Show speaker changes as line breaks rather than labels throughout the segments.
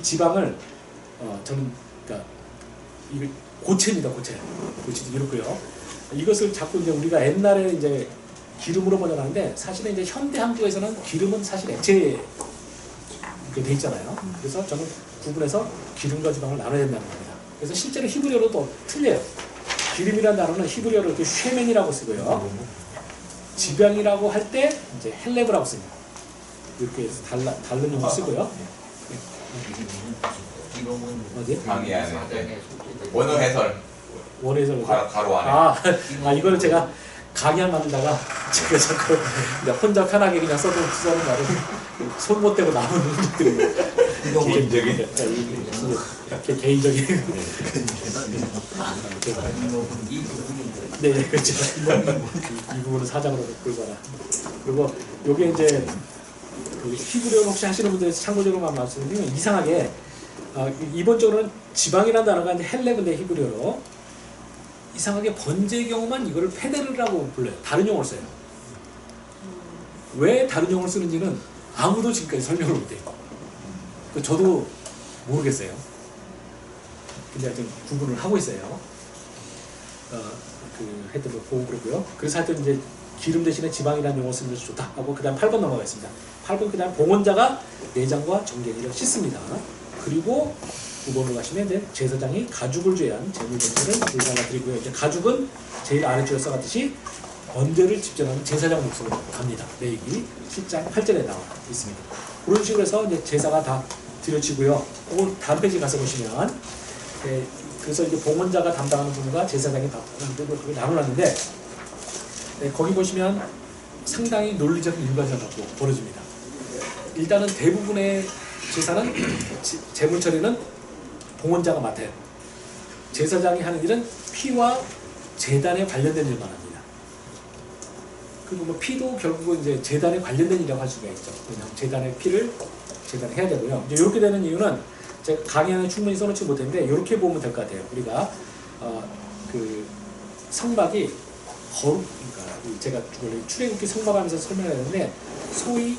지방을 저는 그러니까 이거 고체입니다. 고체 이렇고요. 이것을 자꾸 이제 우리가 옛날에 이제 기름으로 번역하는데 사실은 이제 현대 한국에서는 기름은 사실 액체에 이렇게 돼 있잖아요. 그래서 저는 구분해서 기름과 지방을 나눠야 된다는 겁니다. 그래서 실제로 히브리어로도 틀려요. 기름이라는 단어는 히브리어로 이렇게 쉐멘이라고 쓰고요. 지방이라고 할 때 이제 헬레브라고 씁니다. 이렇게 해서 다른 용어 쓰고요. 어디?
강의 안에 원어 해설
원해설
가로 안에.
이거는 제가 강의안 만들다가 제가 자꾸 혼자 편하게 그냥 써는 말을 손 못 대고 남은 것들이
개인적인
개인적인 네 그렇죠. 이 부분은 사장으로 끌고 가라. 그리고 요게 이제 그 히브리어 혹시 하시는 분들 참고적으로만 말씀드리면 이상하게 이번적으로는 지방이라는 단어가 이제 헬레브인데 히브리어로 이상하게 번제의 경우만 이거를 페데르라고 불러요. 다른 용어를 써요. 왜 다른 용어를 쓰는지는 아무도 지금까지 설명을 못해요. 저도 모르겠어요. 근데 하여튼 구분을 하고 있어요. 하여튼 뭐 보고 그러고요. 그래서 하여튼 이제 기름 대신에 지방이라는 용어 쓰는 것이 좋다 하고 그 다음 8번 넘어가겠습니다. 8번 그 다음 봉헌자가 내장과 정갱이를 씻습니다. 그리고 9번으로 가시면 이제 제사장이 가죽을 죄한 제물 전체를 불살라 드리고요. 이제 가죽은 제일 아래쪽에 써갔듯이 번제를 집전하는 제사장 몫으로 갑니다. 레위기 10장 8절에 나와 있습니다. 그런 식으로 해서 이제 제사가 다 드려지고요. 그 다음 페이지 가서 보시면 그래서 이제 봉헌자가 담당하는 부분과 제사장이 그걸 나눠놨는데 거기 보시면 상당히 논리적인 일관성을 갖고 벌어집니다. 일단은 대부분의 제사는 제물 처리는 봉헌자가 맡아요. 제사장이 하는 일은 피와 제단에 관련된 일만 합니다. 그리고 뭐 피도 결국은 이제 제단에 관련된 일이라고 할 수가 있죠. 그냥 제단의 피를 제단에 해야 되고요. 이제 이렇게 되는 이유는 제가 강의 안에 충분히 써놓지 못했는데 이렇게 보면 될 것 같아요. 우리가 그 성막이 그러니까 제가 출애굽기 성막하면서 설명했는데 소위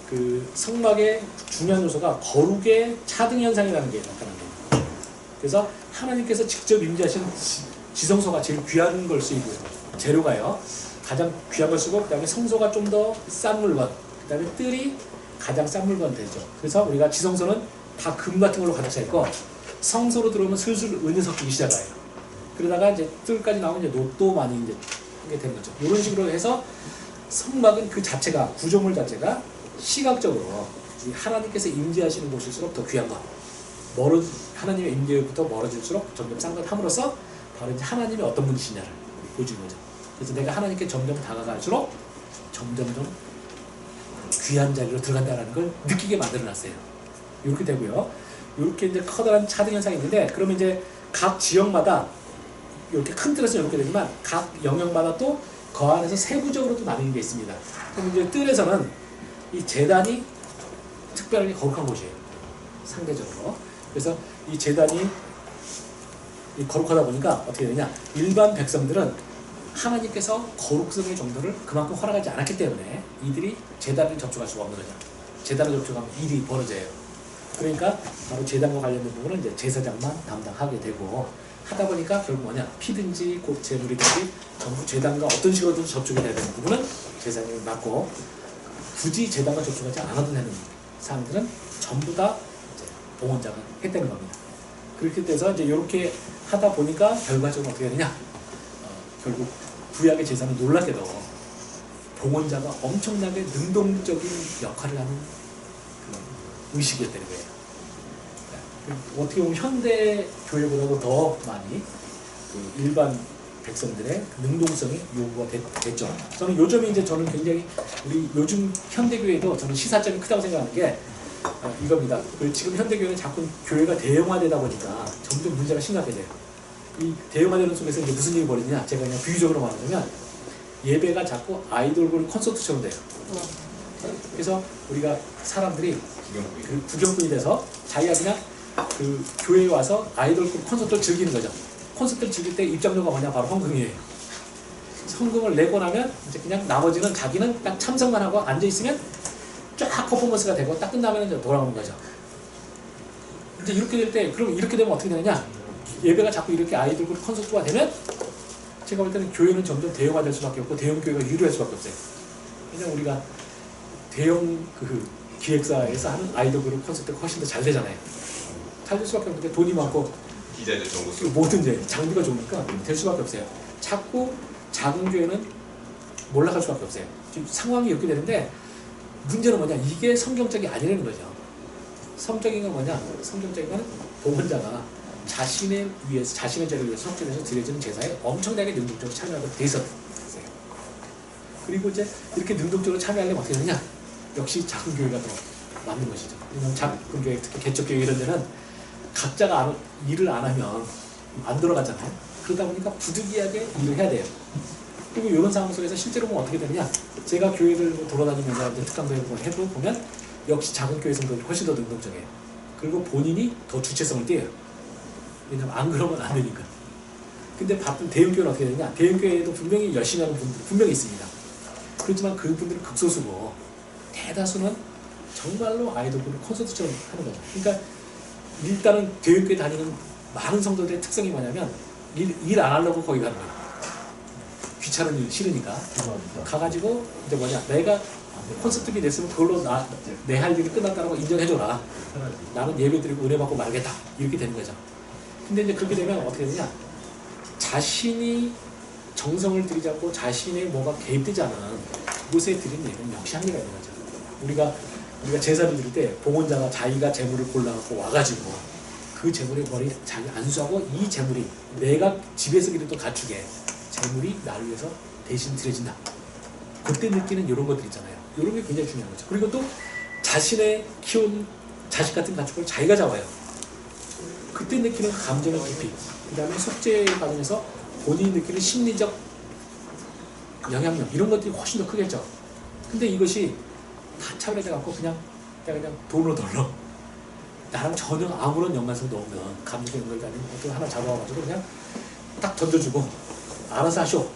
그 성막의 중요한 요소가 거룩의 차등 현상이라는 게 나타납니다. 그래서 하나님께서 직접 임재하신 지성소가 제일 귀한 걸 쓰이고요. 재료가요. 가장 귀한 걸 쓰고 그다음에 성소가 좀 더 싼 물건, 그다음에 뜰이 가장 싼 물건 되죠. 그래서 우리가 지성소는 다 금 같은 걸로 가득 차 있고 성소로 들어오면 슬슬 은이 섞이기 시작해요. 그러다가 이제 뜰까지 나오면 이제 놋도 많이 이제 하게 되는 거죠. 이런 식으로 해서 성막은 그 자체가 구조물 자체가 시각적으로 하나님께서 임재하시는 곳일수록 더 귀한 것. 하나님의 임재로부터 멀어질수록 점점 싼 것 함으로써 바로 이제 하나님이 어떤 분이시냐를 보여주는 거죠. 그래서 내가 하나님께 점점 다가갈수록 점점점 귀한 자리로 들어간다는 걸 느끼게 만들어놨어요. 이렇게 되고요. 이렇게 이제 커다란 차등 현상이 있는데, 그러면 이제 각 지역마다 이렇게 큰 틀에서 이렇게 되지만 각 영역마다 또 그 안에서 세부적으로도 나뉘는 게 있습니다. 그럼 이제 뜰에서는 이 제단이 특별하게 거룩한 곳이에요. 상대적으로. 그래서 이 제단이 거룩하다 보니까 어떻게 되냐? 일반 백성들은 하나님께서 거룩성의 정도를 그만큼 허락하지 않았기 때문에 이들이 제단을 접촉할 수가 없는 거죠. 제단을 접촉하면 일이 벌어져요. 그러니까 바로 제단과 관련된 부분은 이제 제사장만 담당하게 되고 하다 보니까 결국 뭐냐? 피든지 곧 제물이든지 전부 제단과 어떤 식으로든 접촉이 돼야 되는 부분은 제사장이 맡고 굳이 제단과 접촉하지 않아도 되는 사람들은 전부 다 이제 봉헌자가 했다는 겁니다. 그렇게 돼서 이제 이렇게 하다 보니까 결과적으로 어떻게 되냐? 결국 구약의 제사는 놀랍게도 봉헌자가 엄청나게 능동적인 역할을 하는 그 의식이었다는 거예요. 어떻게 보면 현대 교회보다도 더 많이 그 일반 백성들의 능동성이 요구가 됐죠. 저는 요점이 이제 저는 굉장히 우리 요즘 현대 교회도 저는 시사점이 크다고 생각하는 게 이겁니다. 지금 현대 교회는 자꾸 교회가 대형화되다 보니까 점점 문제가 심각해져요. 이 대형화되는 속에서 이제 무슨 일이 벌어지냐? 제가 그냥 비유적으로 말하자면 예배가 자꾸 아이돌 콘서트처럼 돼요. 그래서 우리가 사람들이 그 구경꾼이 돼서 자기가 그냥 그 교회에 와서 아이돌 콘서트를 즐기는 거죠. 콘서트를 즐길 때 입장료가 뭐냐? 바로 헌금이에요. 헌금을 내고 나면 이제 그냥 나머지는 자기는 딱 참석만 하고 앉아 있으면 쫙 퍼포먼스가 되고 딱 끝나면 이제 돌아오는 거죠. 이제 이렇게 될 때, 그럼 이렇게 되면 어떻게 되느냐? 예배가 자꾸 이렇게 아이돌 그룹 콘서트가 되면 제가 볼 때는 교회는 점점 대형화될 수밖에 없고 대형 교회가 유리할 수밖에 없어요. 왜냐면 우리가 대형 그 기획사에서 하는 아이돌 그룹 콘서트가 훨씬 더 잘 되잖아요. 잘 될 수밖에 없는데 돈이 많고
기자들 정보 쓰고
모든 이제 장비가 좋으니까 될 수밖에 없어요. 자꾸 작은 교회는 몰락할 수밖에 없어요. 지금 상황이 이렇게 되는데 문제는 뭐냐? 이게 성경적이 아니라는 거죠. 성경인 건 뭐냐? 성경적인 건 봉헌자가 자신의 위해서 자신의 죄를 위해서 속죄해서 드려지는 제사에 엄청나게 능동적으로 참여하도록 돼 있었어요. 그리고 이제 이렇게 능동적으로 참여하려면 어떻게 되느냐? 역시 작은 교회가 더 맞는 것이죠. 왜냐하면 작은 교회, 특히 개척교회 이런 데는 각자가 일을 안 하면 안 돌아가잖아요. 그러다 보니까 부득이하게 일을 해야 돼요. 그리고 이런 상황 속에서 실제로 보면 어떻게 되느냐? 제가 교회를 돌아다니면서 이제 특강도 해보면 역시 작은 교회 성도들이 훨씬 더 능동적이에요. 그리고 본인이 더 주체성을 띄어요. 왜냐면 안 그러면 안 되니까. 근데 바쁜 대형 교회는 어떻게 되느냐? 대형 교회에도 분명히 열심히 하는 분들이 분명히 있습니다. 그렇지만 그분들은 극소수고 대다수는 정말로 아이돌 그룹 콘서트처럼 하는 거죠. 그러니까 일단은 대형 교회 다니는 많은 성도들의 특성이 뭐냐면 일 안 하려고 거기 가는 거예요. 귀찮은 일 싫으니까 가가지고 이제 뭐냐, 내가 콘서트비 냈으면 그걸로 내 할 일이 끝났다고 인정해줘라. 나는 예배드리고 은혜 받고 말겠다. 이렇게 되는 거죠. 근데 이제 그렇게 되면 어떻게 되냐? 자신이 정성을 들이지 않고 자신의 뭐가 개입되지 않은 그곳에 드린 예배는 역시 한계가 있는 거죠. 우리가 제사를 드릴 때 봉헌자가 자기가 재물을 골라갖고 와가지고 그 재물의 머리 자기 안수하고 이 재물이 내가 집에서 기르던 가축의 재물이 나를 위해서 대신 드려진다. 그때 느끼는 이런 것들 있잖아요. 이런 게 굉장히 중요한 거죠. 그리고 또 자신의 키운 자식 같은 가축을 자기가 잡아요. 그때 느끼는 감정의 깊이, 그 다음에 속죄 과정에서 본인이 느끼는 심리적 영향력, 이런 것들이 훨씬 더 크겠죠. 근데 이것이 다 차별해져갖고 그냥 돈으로 덜러, 나랑 전혀 아무런 연관성도 없는 감정의 연결도 아닌 것들 하나 잡아와가지고 그냥 딱 던져주고 알아서 하쇼,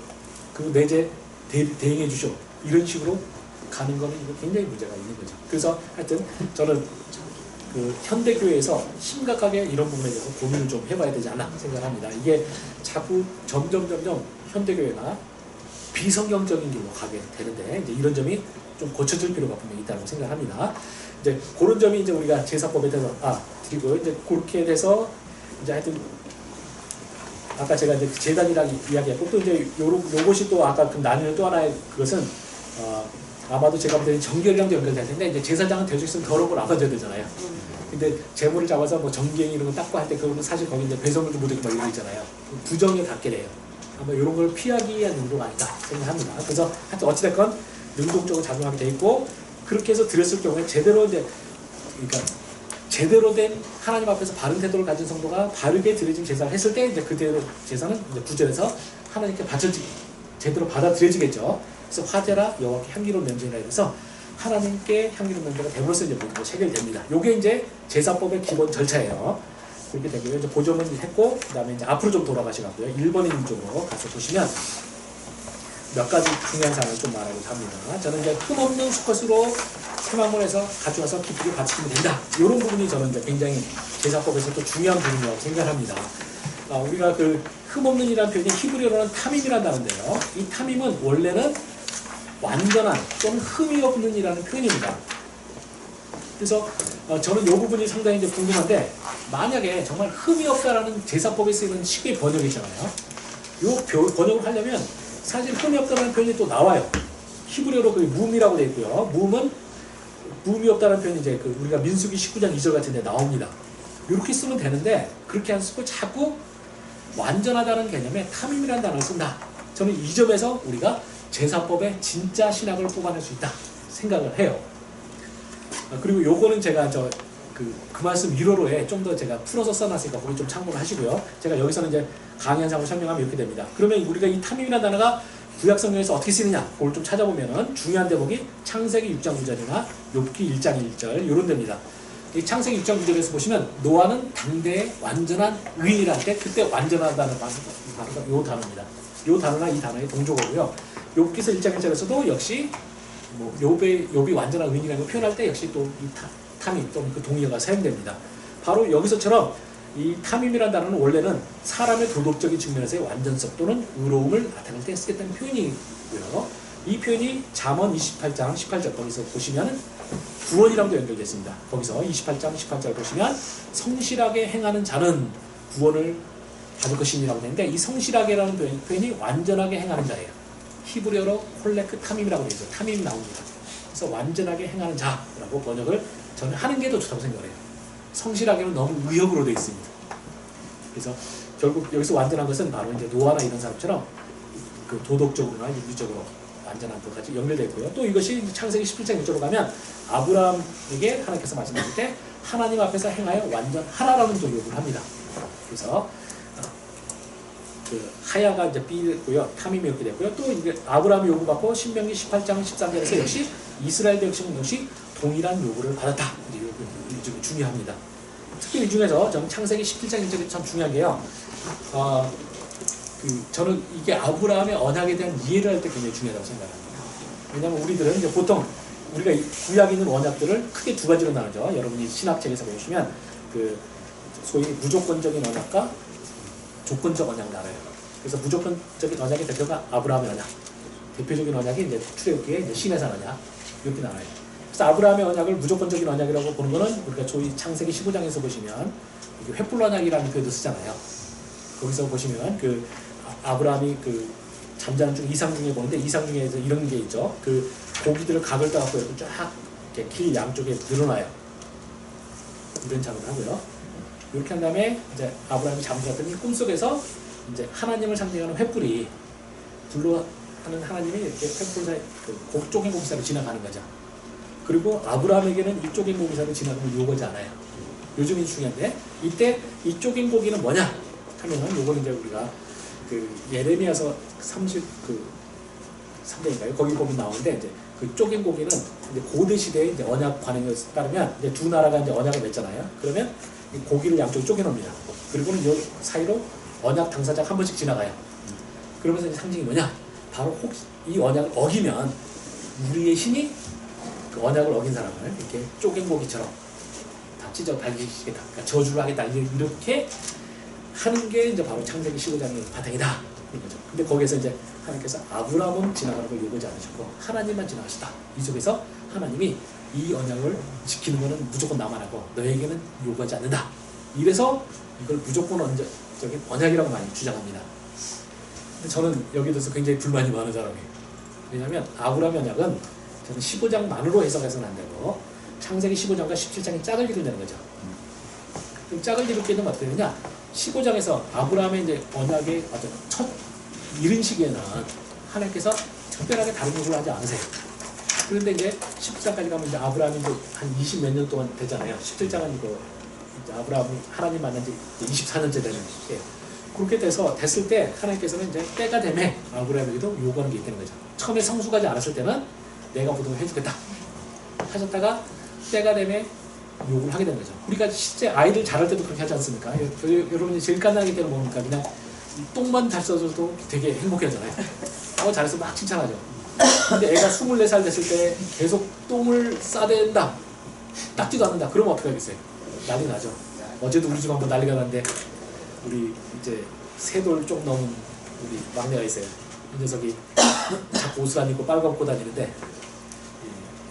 그리고 내재 대행해 주쇼, 이런 식으로 가는 거는 이거 굉장히 문제가 있는 거죠. 그래서 하여튼 저는 그 현대교회에서 심각하게 이런 부분에 대해서 고민을 좀 해봐야 되지 않나 생각합니다. 이게 자꾸 점점 현대교회가 비성경적인 길로 가게 되는데 이제 이런 점이 좀 고쳐질 필요가 분명히 있다고 생각합니다. 이제 그런 점이 이제 우리가 제사법에 대해서 드리고 이제 그렇게 돼서 이제 하여튼 아까 제가 이제 제단이라고 이야기했고 또 이제 요것이 또 아까 그 나뉘는 또 하나의 그것은 아마도 제가 볼 때는 정결이랑도 연결될 텐데 이제 제사장은 될 수 있으면 더러운 걸 안 만져야 되잖아요. 근데 재물을 잡아서 뭐 정갱이 이런 거 닦고 할 때 그거는 사실 거기 이제 배설물도 묻고 막 이런 거 있잖아요. 부정에 닿게 돼요. 아마 이런 걸 피하기 위한 용도가 아닐까 생각합니다. 그래서 하여튼 어찌됐건 능동적으로 작용하게 돼 있고 그렇게 해서 드렸을 경우에 제대로 이제 그러니까 제대로 된 하나님 앞에서 바른 태도를 가진 성도가 바르게 드려진 제사를 했을 때 이제 그대로 제사는 이제 구절에서 하나님께 제대로 받아들여지겠죠. 그래서 화제라 여호와께 향기로운 냄새라 해서 하나님께 향기로운 냄새가 됨으로써 이제 모든 것이 해결됩니다. 요게 이제 제사법의 기본 절차예요. 그렇게 되고요. 이제 보조는 했고 그다음에 이제 앞으로 좀 돌아가시고요. 1번인 쪽으로 가서 보시면 몇 가지 중요한 사항을 좀 말하고 합니다. 저는 이제 흠없는 수컷으로 세마문에서 가져와서 기쁘게 바치면 된다. 이런 부분이 저는 이제 굉장히 제사법에서 또 중요한 부분이라고 생각합니다. 우리가 그 흠없는이라는 표현이 히브리어로는 탐임이라는 단어인데요. 이 탐임은 원래는 완전한 또는 흠이 없는이라는 표현입니다. 그래서 저는 이 부분이 상당히 이제 궁금한데 만약에 정말 흠이 없다라는 제사법에 쓰이는 식의 번역이 있잖아요. 이 번역을 하려면 사실 흠이 없다라는 표현이 또 나와요. 히브리어로 그 무음이라고 되어 있고요. 무음은 무음이 없다는 표현이 이제 그 우리가 민수기 19장 2절 같은 데 나옵니다. 이렇게 쓰면 되는데 그렇게 안 쓰고 자꾸 완전하다는 개념에 탐임이라는 단어를 쓴다. 저는 이 점에서 우리가 제사법의 진짜 신학을 뽑아낼 수 있다 생각을 해요. 그리고 요거는 제가 그 말씀 위로로에 좀 더 제가 풀어서 써놨으니까 거기 좀 참고를 하시고요. 제가 여기서는 이제 강의한 상을 설명하면 이렇게 됩니다. 그러면 우리가 이 탐임이라는 단어가 구약성경에서 어떻게 쓰느냐 그걸 좀 찾아보면은 중요한 대목이 창세기 6장 9절이나 욥기 1장 1절 이런 데입니다. 이 창세기 6장 9절에서 보시면 노아는 당대의 완전한 의인이라 할 때 그때 완전하다는 단어가 요 단어입니다. 요 단어나 이 단어의 동조어고요. 욥기서 1장 1절에서도 역시 뭐 욥이 완전한 의인이라는 걸 표현할 때 역시 또 이 탐임 또는 그 동의어가 사용됩니다. 바로 여기서처럼 이 탐임이라는 단어는 원래는 사람의 도덕적인 측면에서의 완전성 또는 의로움을 나타낼 때 쓰겠다는 표현이고요. 이 표현이 잠언 28장 18절 거기서 보시면 구원이랑도 연결되어 있습니다. 거기서 28장 18절 보시면 성실하게 행하는 자는 구원을 받을 것이니라고 되는데 이 성실하게라는 표현이 완전하게 행하는 자예요. 히브리어로 홀레크 탐임이라고 되어 있어요. 탐임이 나옵니다. 그래서 완전하게 행하는 자라고 번역을 저는 하는 게 더 좋다고 생각을 해요. 성실하게는 너무 의역으로 되어 있습니다. 그래서 결국 여기서 완전한 것은 바로 이제 노아나 이런 사람처럼 그 도덕적으로나 윤리적으로 완전한 것까지 연결되어 있고요. 또 이것이 창세기 17장 1절로 가면 아브라함에게 하나님께서 말씀하실 때 하나님 앞에서 행하여 완전하라라는 또 요구를 합니다. 그래서 그 하야가 이제 B였고요. 탐임이 이렇게 됐고요. 또 이게 아브라함이 요구받고 신명기 18장 13절에서 역시 이스라엘 백성은 역시 동일한 요구를 받았다. 이게 중요합니다. 특히 이 중에서 저는 창세기 17장 1절이 참 중요한 게요. 저는 이게 아브라함의 언약에 대한 이해를 할 때 굉장히 중요하다고 생각합니다. 왜냐하면 우리들은 이제 보통 우리가 구약에 있는 언약들을 크게 두 가지로 나누죠. 여러분이 신학책에서 보시면 그 소위 무조건적인 언약과 조건적 언약 나눠요. 그래서 무조건적인 언약의 대표가 아브라함의 언약, 대표적인 언약이 이제 출애굽기에 이제 시내산 언약 이렇게 나와요. 그래서 아브라함의 언약을 무조건적인 언약이라고 보는 거는 우리가 소위 창세기 15장에서 보시면 이게 횃불 언약이라는 표현도 쓰잖아요. 거기서 보시면 그 아브라함이 그 잠자는 중 이상 중에 보는데 이상 중에서 이런 게 있죠. 그 고기들을 각을 따갖고 이렇게 쫙 이렇게 길 양쪽에 늘어나요. 이런 작업을 하고요. 이렇게 한 다음에 이제 아브라함이 잠들었더니 꿈속에서 이제 하나님을 상징하는 횃불이 불로 하는 하나님이 이렇게 횃불 사이 그 쪼갠 고기 사이로 지나가는 거죠. 그리고 아브라함에게는 이 쪼갠 고기 사이로 지나가면 요거지 않아요. 요즘이 중요한데 이때 이 쪼갠 고기는 뭐냐 하면은 요거는 이제 우리가 그 예레미야서 3장인가요? 거기 보면 나오는데 이제 그 쪼갠 고기는 이제 고대 시대의 이제 언약 관행에 따르면 이제 두 나라가 이제 언약을 맺잖아요. 그러면 이 고기를 양쪽에 쪼개놓습니다. 그리고는 이 사이로 언약 당사자가 한 번씩 지나가요. 그러면서 이제 상징이 뭐냐? 바로 혹시 이 언약을 어기면 우리의 신이 그 언약을 어긴 사람을 이렇게 쪼갠 고기처럼 다 찢어 달리시겠다. 그러니까 저주를 하겠다. 이렇게 하는 게 이제 바로 창세기 15장의 바탕이다. 이런 거죠. 근데 거기에서 이제 하나님께서 아브라함은 지나가는 걸 요구하지 않으셨고 하나님만 지나가시다. 이 속에서 하나님이 이 언약을 지키는 것은 무조건 나만 하고 너에게는 요구하지 않는다. 이래서 이걸 무조건적인 언약이라고 많이 주장합니다. 근데 저는 여기에 대해서 굉장히 불만이 많은 사람이에요. 왜냐하면 아브라함 언약은 저는 15장만으로 해석해서는 안 되고 창세기 15장과 17장이 짝을 이룬다는 거죠. 그럼 짝을 이룰 때는 어떻게 되냐? 15장에서 아브라함의 이제 언약의 어떤 첫 이른 시기에는 하나님께서 특별하게 다른 요구를 하지 않으세요. 그런데 이제 17장까지 가면 이제 아브라함이 이제 한 20 몇 년 동안 되잖아요. 17장은 이거 이제 아브라함이 하나님 만난 지 24년째 되는 시기예요. 그렇게 됐을 때 하나님께서는 이제 때가 되매 아브라함에게도 요구하는 게 있다는 거죠. 처음에 성숙하지 않았을 때는 내가 보통을 해주겠다 하셨다가 때가 되매 요구를 하게 되는 거죠. 우리가 실제 아이들 자랄 때도 그렇게 하지 않습니까? 여러분이 제일 깐난하기 때는 뭡니까? 그냥 똥만 잘 써줘도 되게 행복해하잖아요. 잘해서 막 칭찬하죠. 근데 애가 24살 됐을 때 계속 똥을 싸댄다. 닦지도 않는다. 그러면 어떻게 하겠어요? 난리 나죠. 어제도 우리 집 한번 난리가 났는데 우리 이제 3돌 좀 넘은 우리 막내가 있어요. 이 녀석이 자꾸 옷을 안 입고 빨가벗고 다니는데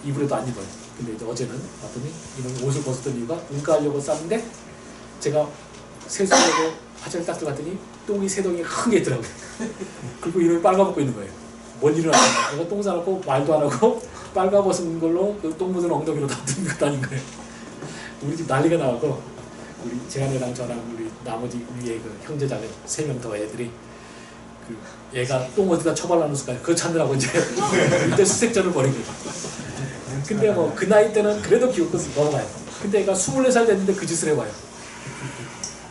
이불에도 안 입어요. 근데 이제 어제는 봤더니 이런 옷을 벗었던 이유가 응가하려고 쌌는데 제가 세수하려고 화장을 딱 들어갔더니 똥이 3덩이 큰 게 있더라고요. 그리고 이놈이 빨가벗고 있는 거예요. 뭔 일을 하냐. 내가 똥 싸놓고 말도 안 하고 빨가벗은 걸로 그 똥 묻은 엉덩이로 다 들고 다닌 거예요. 우리 집 난리가 나고 우리 재한이랑 저랑 우리 나머지 위에 그 형제자매 3명 더 애들이 그 얘가 똥 어디다 처벌하는 순간 그거 찾느라고 이제 이때 수색전을 벌이고 근데 뭐 그 나이 때는 그래도 기웃고 넘어가요. 근데 얘가 24살 됐는데 그 짓을 해봐요.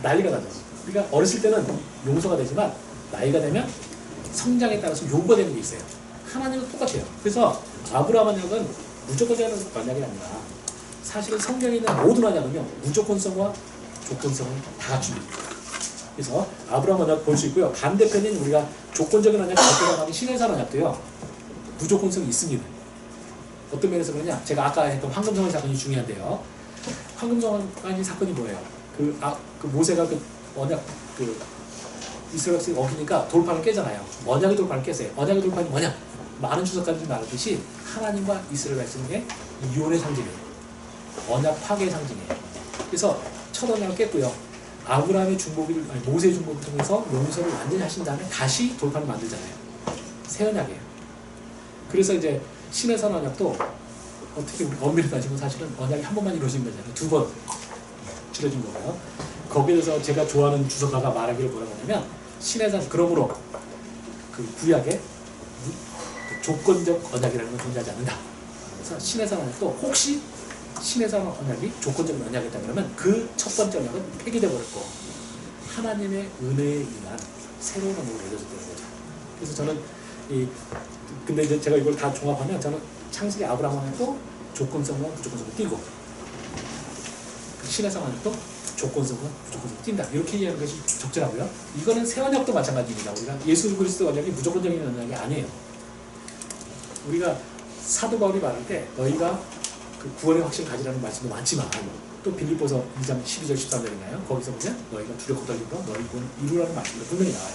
난리가 나죠. 그러니까 어렸을 때는 용서가 되지만 나이가 되면 성장에 따라서 요구가 되는 게 있어요. 하나님은 똑같아요. 그래서 아브라함 언약은 무조건적인 언약이 아니라 사실은 성경에 있는 모든 언약은요 무조건성과 조건성을 다 갖춥니다. 그래서 아브라함 언약 볼 수 있고요. 반대편인 우리가 조건적인 언약, 발표하는 신해산 언약도요 무조건성이 있습니다. 어떤 면에서 그러냐? 제가 아까 했던 황금성원 사건이 중요한데요. 황금성원 사건이 뭐예요? 그 모세가 그 언약 그 이스라엘 백성이 어기니까 돌판을 깨잖아요. 언약의 돌판을 깼어요. 언약의 돌판이 뭐냐? 많은 주석가들이 말하듯이 하나님과 이스라엘 백성의 이혼의 상징이에요. 언약 파괴의 상징이에요. 그래서 첫 언약을 깼고요. 아브라함의 중보기를 아니 모세의 중보기를 통해서 용서를 완전히 하신 다음에 다시 돌판을 만들잖아요. 새 언약이에요. 그래서 이제 신의 언약도 어떻게 우리 엄밀히 따지면 사실은 언약이 한 번만 이루어진 거잖아요. 두 번 치러진 거고요. 거기에 대해서 제가 좋아하는 주석가가 말하기를 뭐라고 하냐면 신의 산 그러므로 그 구약에 그 조건적 언약이라는 건 존재하지 않는다. 그래서 신의 산 언약도 혹시 신의 산 언약이 조건적 언약이었다 그러면 그 첫 번째 언약은 폐기되어 버렸고 하나님의 은혜에 의한 새로운 언약으로 내려졌다는 거죠. 그래서 저는 근데 이제 제가 이걸 다 종합하면 저는 창세기 아브라함 언약도 조건성과 무조건성을 띄고 신의 산 언약도 조건성과 무조건성을 띈다. 이렇게 이해하는 것이 적절하고요. 이거는 새 언약도 마찬가지입니다. 우리가 예수 그리스도 언약이 무조건적인 언약이 아니에요. 우리가 사도 바울이 말할 때 너희가 그 구원의 확신을 가지라는 말씀도 많지만 또 빌립보서 2장 12절 13절인가요? 거기서 보면 너희가 두렵고 떨림으로 너희 구원을 이루라는 말씀도 분명히 나와요.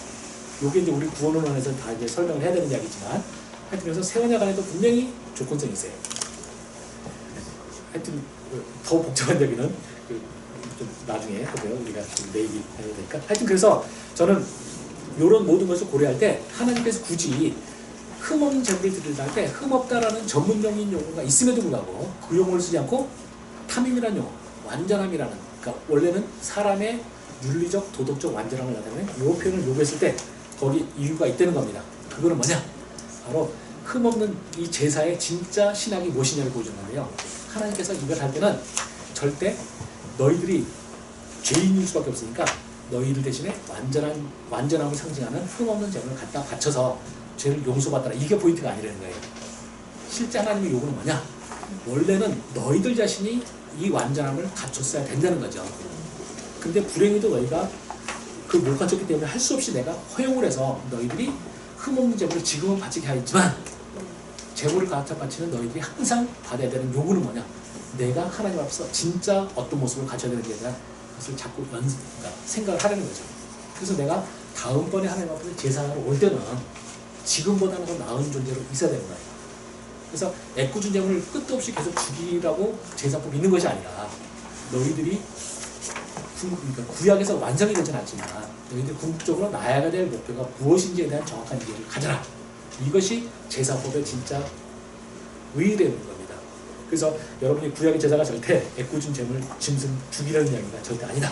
요게 이제 우리 구원론에서 다 이제 설명을 해야 되는 이야기지만 하여튼 그래서 새 언약 안에도 분명히 조건성이 있어요. 하여튼 더 복잡한 얘기는 좀 나중에 하고요. 우리가 내일 해야 되니까. 하여튼 그래서 저는 이런 모든 것을 고려할 때 하나님께서 굳이 흠없는 제물을 드리려 할 때 흠없다라는 전문적인 용어가 있음에도 불구하고 그 용어를 쓰지 않고 탐임이라는 용어, 완전함이라는 그러니까 원래는 사람의 윤리적, 도덕적 완전함을 나타내는 이 표현을 요구했을 때 거기 이유가 있다는 겁니다. 그거는 뭐냐? 바로 흠없는 이 제사의 진짜 신학이 무엇이냐를 보여주는 건데요. 하나님께서 이걸 할 때는 절대 너희들이 죄인일 수밖에 없으니까 너희들 대신에 완전함을 상징하는 흠없는 제물을 갖다 바쳐서 죄를 용서받더라. 이게 포인트가 아니라는 거예요. 실제 하나님의 요구는 뭐냐? 원래는 너희들 자신이 이 완전함을 갖췄어야 된다는 거죠. 근데 불행히도 너희가 그 못 갖췄기 때문에 할 수 없이 내가 허용을 해서 너희들이 흠없는 제물을 지금은 바치게 하였지만 제물을 갖다 바치는 너희들이 항상 받아야 되는 요구는 뭐냐? 내가 하나님 앞에서 진짜 어떤 모습을 갖춰야 되는지에 대한 것을 자꾸 그러니까 생각을 하려는 거죠. 그래서 내가 다음번에 하나님 앞에서 제사하러 올 때는 지금보다는 더 나은 존재로 있어야 되는 거예요. 그래서 애꿎은 제물을 끝도 없이 계속 죽이라고 제사법이 있는 것이 아니라 너희들이 그러니까 구약에서 완성이 되진 않지만 너희들이 궁극적으로 나아가야 될 목표가 무엇인지에 대한 정확한 이해를 가져라. 이것이 제사법의 진짜 의의라는 겁니다. 그래서 여러분이 구약의 제사가 절대 애꿎은 제물 짐승 죽이라는 이야기가 절대 아니다.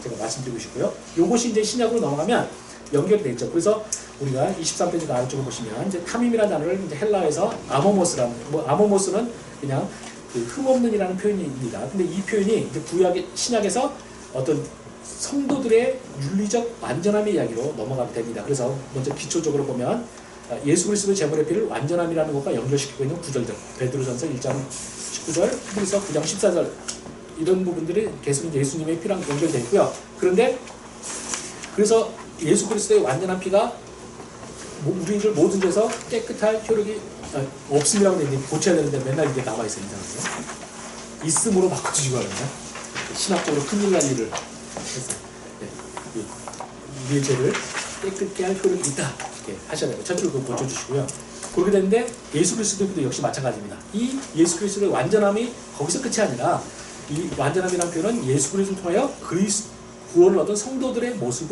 제가 말씀드리고 싶고요. 이것이 이제 신약으로 넘어가면 연결이 되죠. 그래서 우리가 23페이지 아래쪽을 보시면 이제 탐임이라는 단어를 이제 헬라에서 아모모스라는 아모모스는 그냥 그 흠없는이라는 표현입니다. 근데 이 표현이 이제 구약의 신약에서 어떤 성도들의 윤리적 완전함의 이야기로 넘어가게 됩니다. 그래서 먼저 기초적으로 보면 예수 그리스도의 제물의 피를 완전함이라는 것과 연결시키고 있는 구절들 베드로전서 1장 19절, 히브리서 9장 14절 이런 부분들이 계속 예수님의 피랑 연결되어 있고요. 그런데 그래서 예수 그리스도의 완전한 피가 우리를 모든 데서 깨끗할 효력이 없음이라고 되는데 고쳐야 되는데 맨날 이게 남아있어요. 이상하게 있음으로 바꿔주시고 하는데 신학적으로 큰일 날 일을 했어요. 네. 우리의 죄를 깨끗게 할 효력이 있다 이렇게 하셔야 되고 첫 줄도 고쳐주시고요. 그렇게 되는데 예수 그리스도도 역시 마찬가지입니다. 이 예수 그리스도의 완전함이 거기서 끝이 아니라 이 완전함이라는 표현은 예수 그리스도를 통하여 구원을 얻은 성도들의 모습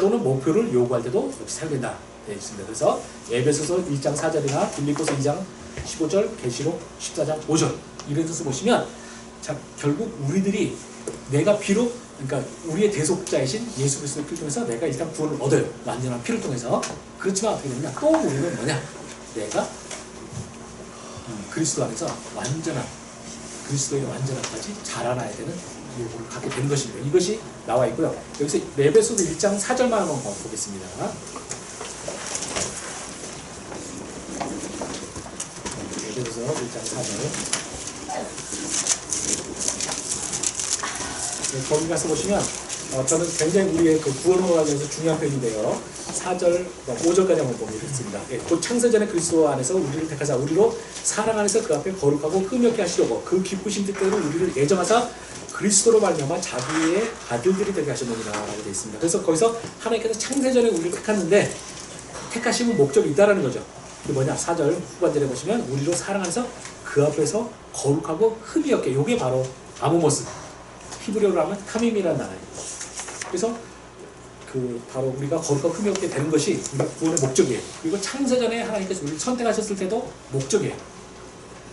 또는 목표를 요구할 때도 역시 사용된다 되어 있습니다. 그래서 에베소서 1장 4절이나 빌립보서 2장 15절, 계시록 14장 5절 이런 뜻을 보시면 자, 결국 우리들이 내가 비록 그러니까 우리의 대속자이신 예수 그리스도의 피를 통해서 내가 일단 구원을 얻어요. 완전한 피를 통해서. 그렇지만 어떻게 되느냐? 또 우리는 뭐냐? 내가 그리스도 안에서 완전한 그리스도의 완전함까지 자라나야 되는 요구를 갖게 되는 것입니다. 이것이 나와 있고요. 여기서 에베소서 1장 4절만 한번 보겠습니다. 에베소서 1장 4절. 거기 가서 보시면 저는 굉장히 우리의 그 구원으로 관련해서 중요한 표현인데요. 4절, 5절까지 한번 보겠습니다. 곧 창세전에 그리스도 안에서 우리를 택하사 우리로 사랑 안에서 그 앞에 거룩하고 흠없게 하시려고 그 기쁘신 뜻대로 우리를 예정하사 그리스도로 말미암아 자기의 아들들이 되게 하셨느니라라고 되어 있습니다. 그래서 거기서 하나님께서 창세전에 우리를 택하는데 택하심은 목적이 있다라는 거죠. 그게 뭐냐? 4절 후반절에 보시면 우리로 사랑해서 그 앞에서 거룩하고 흠이 없게, 요게 바로 아모모스, 히브리어로 하면 카밈이라는 단어예요. 그래서 그 바로 우리가 거룩하고 흠이 없게 되는 것이 우리 구원의 목적이에요. 그리고 창세전에 하나님께서 우리를 선택하셨을 때도 목적이에요.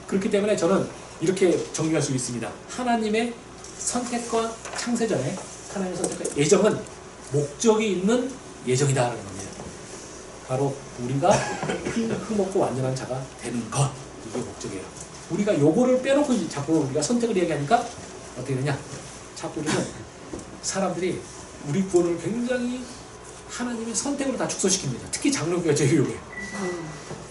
그렇기 때문에 저는 이렇게 정리할 수 있습니다. 하나님의 선택과 창세전에 하나님의 선택과 예정은 목적이 있는 예정이다라는 겁니다. 바로 우리가 흠없고 완전한 자가 되는 것, 이게 목적이에요. 우리가 요거를 빼놓고 자꾸 우리가 선택을 얘기하니까 어떻게 되냐? 자꾸 우리는 사람들이 우리 구원을 굉장히 하나님의 선택으로 다 축소시킵니다. 특히 장로교가 제일 위험해요.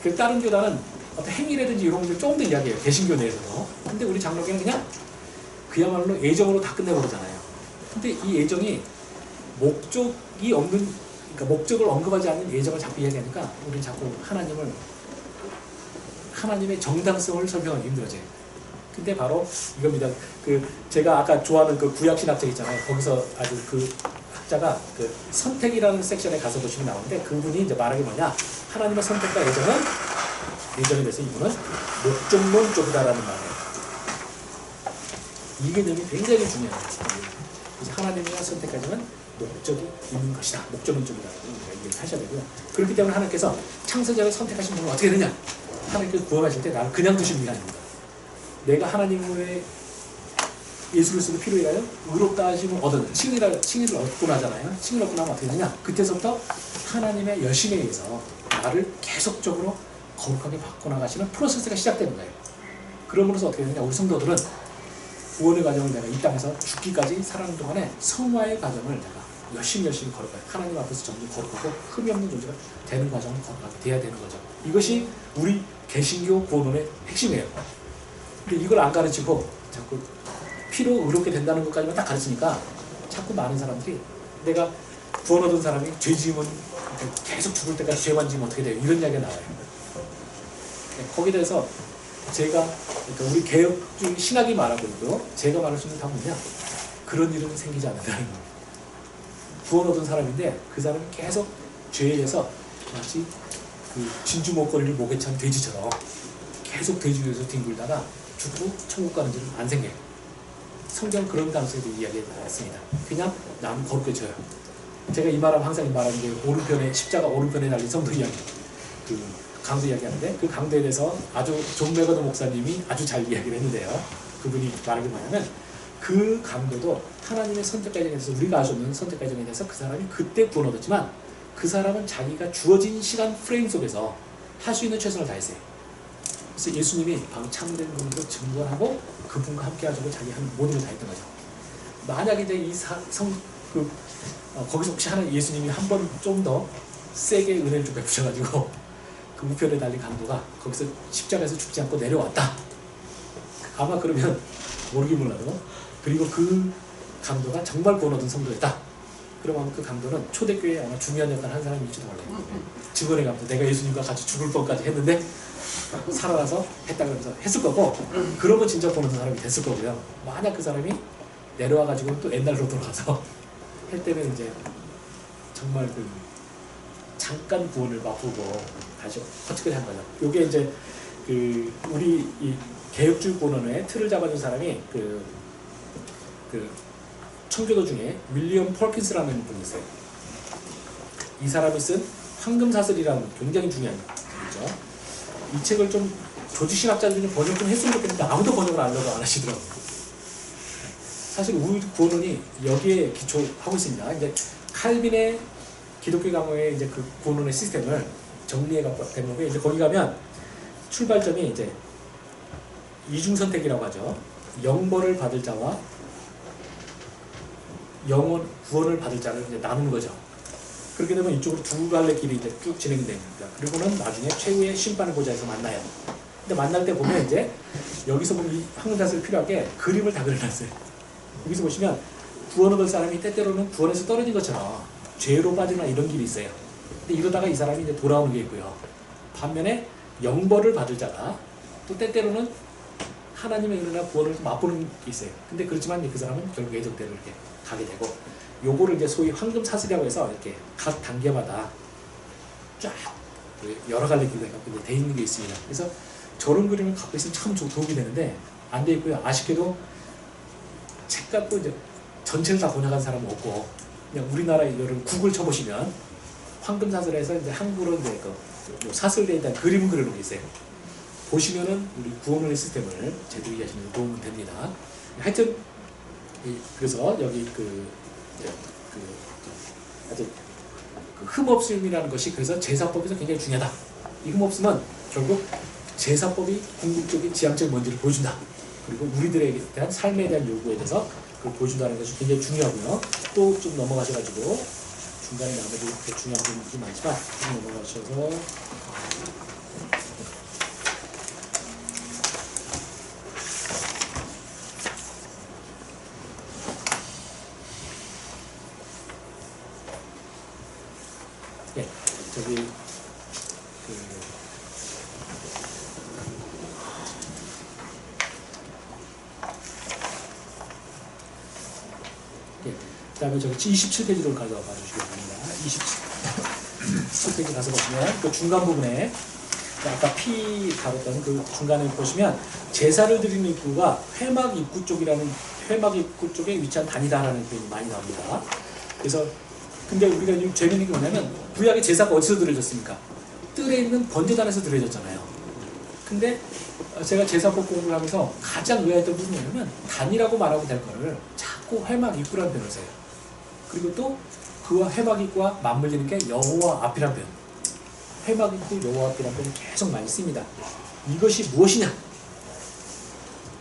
그 다른 교단은 어떤 행위라든지 이런 것들 조금 더 이야기해요. 개신교 내에서도. 근데 우리 장로교는 그냥 그야말로 예정으로 다 끝내버리잖아요. 근데 이 예정이 목적이 없는, 그러니까 목적을 언급하지 않는 예정을 자꾸 이야기하니까 우리는 자꾸 하나님의 정당성을 설명하기 힘들어져요. 근데 바로 이겁니다. 그 제가 아까 좋아하는 그 구약 신학책 있잖아요. 거기서 아주 그 학자가 그 선택이라는 섹션에 가서 보시면 나오는데 그분이 이제 말하기 뭐냐? 하나님의 선택과 예정에 대해서 이분은 목적론 쪽이다라는 말이에요. 이 개념이 굉장히 중요해요. 하나님의 선택까지는 목적이 있는 것이다. 목적론 쪽이다라고 얘기를 하셔야 되고요. 그렇기 때문에 하나님께서 창세자를 선택하신 분은 어떻게 되냐? 하나님께서 구원하실 때 나를 그냥 두시는 게 아닙니다. 내가 하나님의 예수를 쓰고 피로 인하여 의롭다 하심을 얻은 칭의를 얻고 나잖아요. 칭의를 얻고 나면 어떻게 되냐? 그때서부터 하나님의 열심에 의해서 나를 계속적으로 거룩하게 바꿔나가시는 프로세스가 시작되는 거예요. 그러므로서 어떻게 되냐? 우리 성도들은 구원의 과정을 내가 이 땅에서 죽기까지 살아가는 동안에 성화의 과정을 내가 열심히 거룩하게 하나님 앞에서 점점 거룩하고 흠이 없는 존재가 되는 과정을 거룩하게 돼야 되는 거죠. 이것이 우리 개신교 구원론의 핵심이에요. 근데 이걸 안 가르치고 자꾸 피로 의롭게 된다는 것까지만 딱 가르치니까 자꾸 많은 사람들이 내가 구원 얻은 사람이 죄 지으면 계속 죽을 때까지 죄만 지으면 어떻게 돼요? 이런 이야기가 나와요. 거기에 대해서 제가 그러니까 우리 개혁주의 신학이 말하고 있고요. 제가 말할 수 있는 답은 뭐냐? 그런 일은 생기지 않는다는 겁니다. 구원 얻은 사람인데 그 사람이 계속 죄에 의해서 마치 그 진주 목걸이를 목에 찬 돼지처럼 계속 돼지 위에서 뒹굴다가 죽고 천국 가는 일은 안 생겨요. 성경 그런 가능성에도 이야기해 나왔습니다. 그냥 남 거룩해져요. 제가 이 말하면 항상 이 말하는 게 오른편에 십자가 오른편에 달린 성도 이야기, 그 강도 이야기하는데 그 강도에 대해서 아주 존 맥어도 목사님이 아주 잘 이야기를 했는데요. 그분이 말하기 뭐냐면 그 강도도 하나님의 선택 과정에 대해서 우리가 알 수 없는 선택 과정에 대해서 그 사람이 그때 구원 얻었지만 그 사람은 자기가 주어진 시간 프레임 속에서 할 수 있는 최선을 다했어요. 그래서 예수님이 바로 참된 분으로 증거하고 그분과 함께 하시고 자기 하는 모든 걸 다 했던 거죠. 만약에 이제 거기서 혹시 예수님이 한 번 좀 더 세게 은혜를 좀 베푸셔가지고 그 우편에 달린 강도가 거기서 십자가에서 죽지 않고 내려왔다. 아마 그러면 모르긴 몰라도 그리고 그 강도가 정말 구원 얻은 성도였다. 그러면 그 강도는 초대교회에 아마 중요한 역할을 한 사람일지도 몰라요. 증언의 강도, 내가 예수님과 같이 죽을 뻔까지 했는데 살아나서 했다 그러면서 했을 거고, 그러면 진짜 구원 얻은 사람이 됐을 거고요. 만약 그 사람이 내려와가지고 또 옛날로 돌아가서 할 때는 이제 정말 그 잠깐 구원을 맛보고 다시 허치까지 한 거죠. 요게 이제 그 우리 이 개혁주의 구원론의 틀을 잡아준 사람이 그 청교도 중에 윌리엄 펄킨스라는 분이 있어요. 이 사람이 쓴 황금사슬이라는 굉장히 중요한 책이죠. 이 책을 좀 조지신학자들이 좀 번역 좀 했으면 좋겠는데 아무도 번역을 안 하시더라고요. 사실 우리 구원론이 여기에 기초하고 있습니다. 이제 칼빈의 기독교 강호의 이제 그 구원론의 시스템을 정리해갖고 된 거고요. 이제 거기 가면 출발점이 이제 이중선택이라고 하죠. 영벌을 받을 자와 영원 구원을 받을 자를 이제 나누는 거죠. 그렇게 되면 이쪽으로 두 갈래 길이 이제 쭉 진행이 됩니다. 그리고는 나중에 최후의 심판을 보자에서 만나요. 근데 만날 때 보면 이제 여기서 보면 이 황금사슬이 필요하게 그림을 다 그려놨어요. 여기서 보시면 구원 얻을 사람이 때때로는 구원에서 떨어진 것처럼 죄로 빠지나 이런 길이 있어요. 근데 이러다가 이 사람이 이제 돌아오는 게 있고요. 반면에 영벌을 받을 자가 또 때때로는 하나님의 은혜나 구원을 맛보는 게 있어요. 근데 그렇지만 그 사람은 결국 예정대로 이렇게 가게 되고, 요거를 이제 소위 황금 사슬이라고 해서 이렇게 각 단계마다 쫙 여러 갈래 길로 해갖고 돼 있는 게 있습니다. 그래서 저런 그림을 갖고 있으면 참 도움이 되는데 안 돼 있고요. 아쉽게도 책 갖고 이제 전체를 다 번역한 사람은 없고, 그냥 우리나라 이거를 구글 쳐보시면 황금 사슬에서 이제 한국으로 이제 그 사슬에 대한 그림을 그려놓은 게 있어요. 보시면은 우리 구원의 시스템을 제대로 이해하시는 데 도움은 됩니다. 하여튼 그래서 여기 하여튼 그 흠없음이라는 것이 그래서 제사법에서 굉장히 중요하다. 이 흠없음은 결국 제사법이 궁극적인 지향점이 뭔지를 보여준다. 그리고 우리들에 대한 삶에 대한 요구에 대해서 그걸 보여준다는 것이 굉장히 중요하고요. 또 좀 넘어가셔가지고 중간에 나머지 중요한 부분이 많지만 좀 넘어가셔서 저기 그다음에 저기 27페이지로 가져와 봐주시기 바랍니다. 27페이지 가서 보시면 그 중간 부분에 아까 피 다뤘던 그 중간에 보시면 제사를 드리는 입구가 회막 입구 쪽이라는 회막 입구 쪽에 위치한 단이다라는 표현이 많이 나옵니다. 그래서 근데 우리가 지금 재밌는 게 뭐냐면 구약의 제사가 어디서 드려졌습니까? 뜰에 있는 번제단에서 드려졌잖아요. 근데 제가 제사법 공부를 하면서 가장 의아했던 부분이 뭐냐면 단이라고 말하고 될 거를 자꾸 회막 입구라는 표현을 써요. 그리고 또 그와 회막 입구와 맞물리는 게 여호와 앞이라는 표현. 회막 입구 여호와 앞이라는 표현이 계속 많이 씁니다. 이것이 무엇이냐?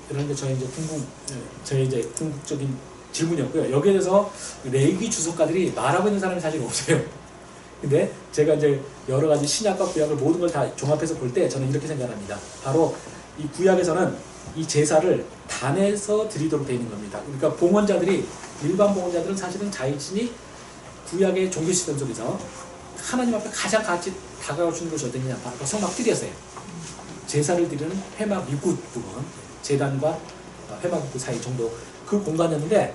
그런데 저희 이제 궁극적인 질문이었고요. 여기에 대해서 레위기 주석가들이 말하고 있는 사람이 사실 없어요. 근데 제가 이제 여러 가지 신약과 구약을 모든 걸 다 종합해서 볼 때 저는 이렇게 생각합니다. 바로 이 구약에서는 이 제사를 단에서 드리도록 되어 있는 겁니다. 그러니까 봉헌자들이 일반 봉헌자들은 사실은 자신이 구약의 종교 시스템 속에서 하나님 앞에 가장 같이 다가올 수 있는 것이 어디냐? 바로 성막들이었어요. 제사를 드리는 회막 입구 부분, 제단과 회막 입구 사이 정도 그 공간이었는데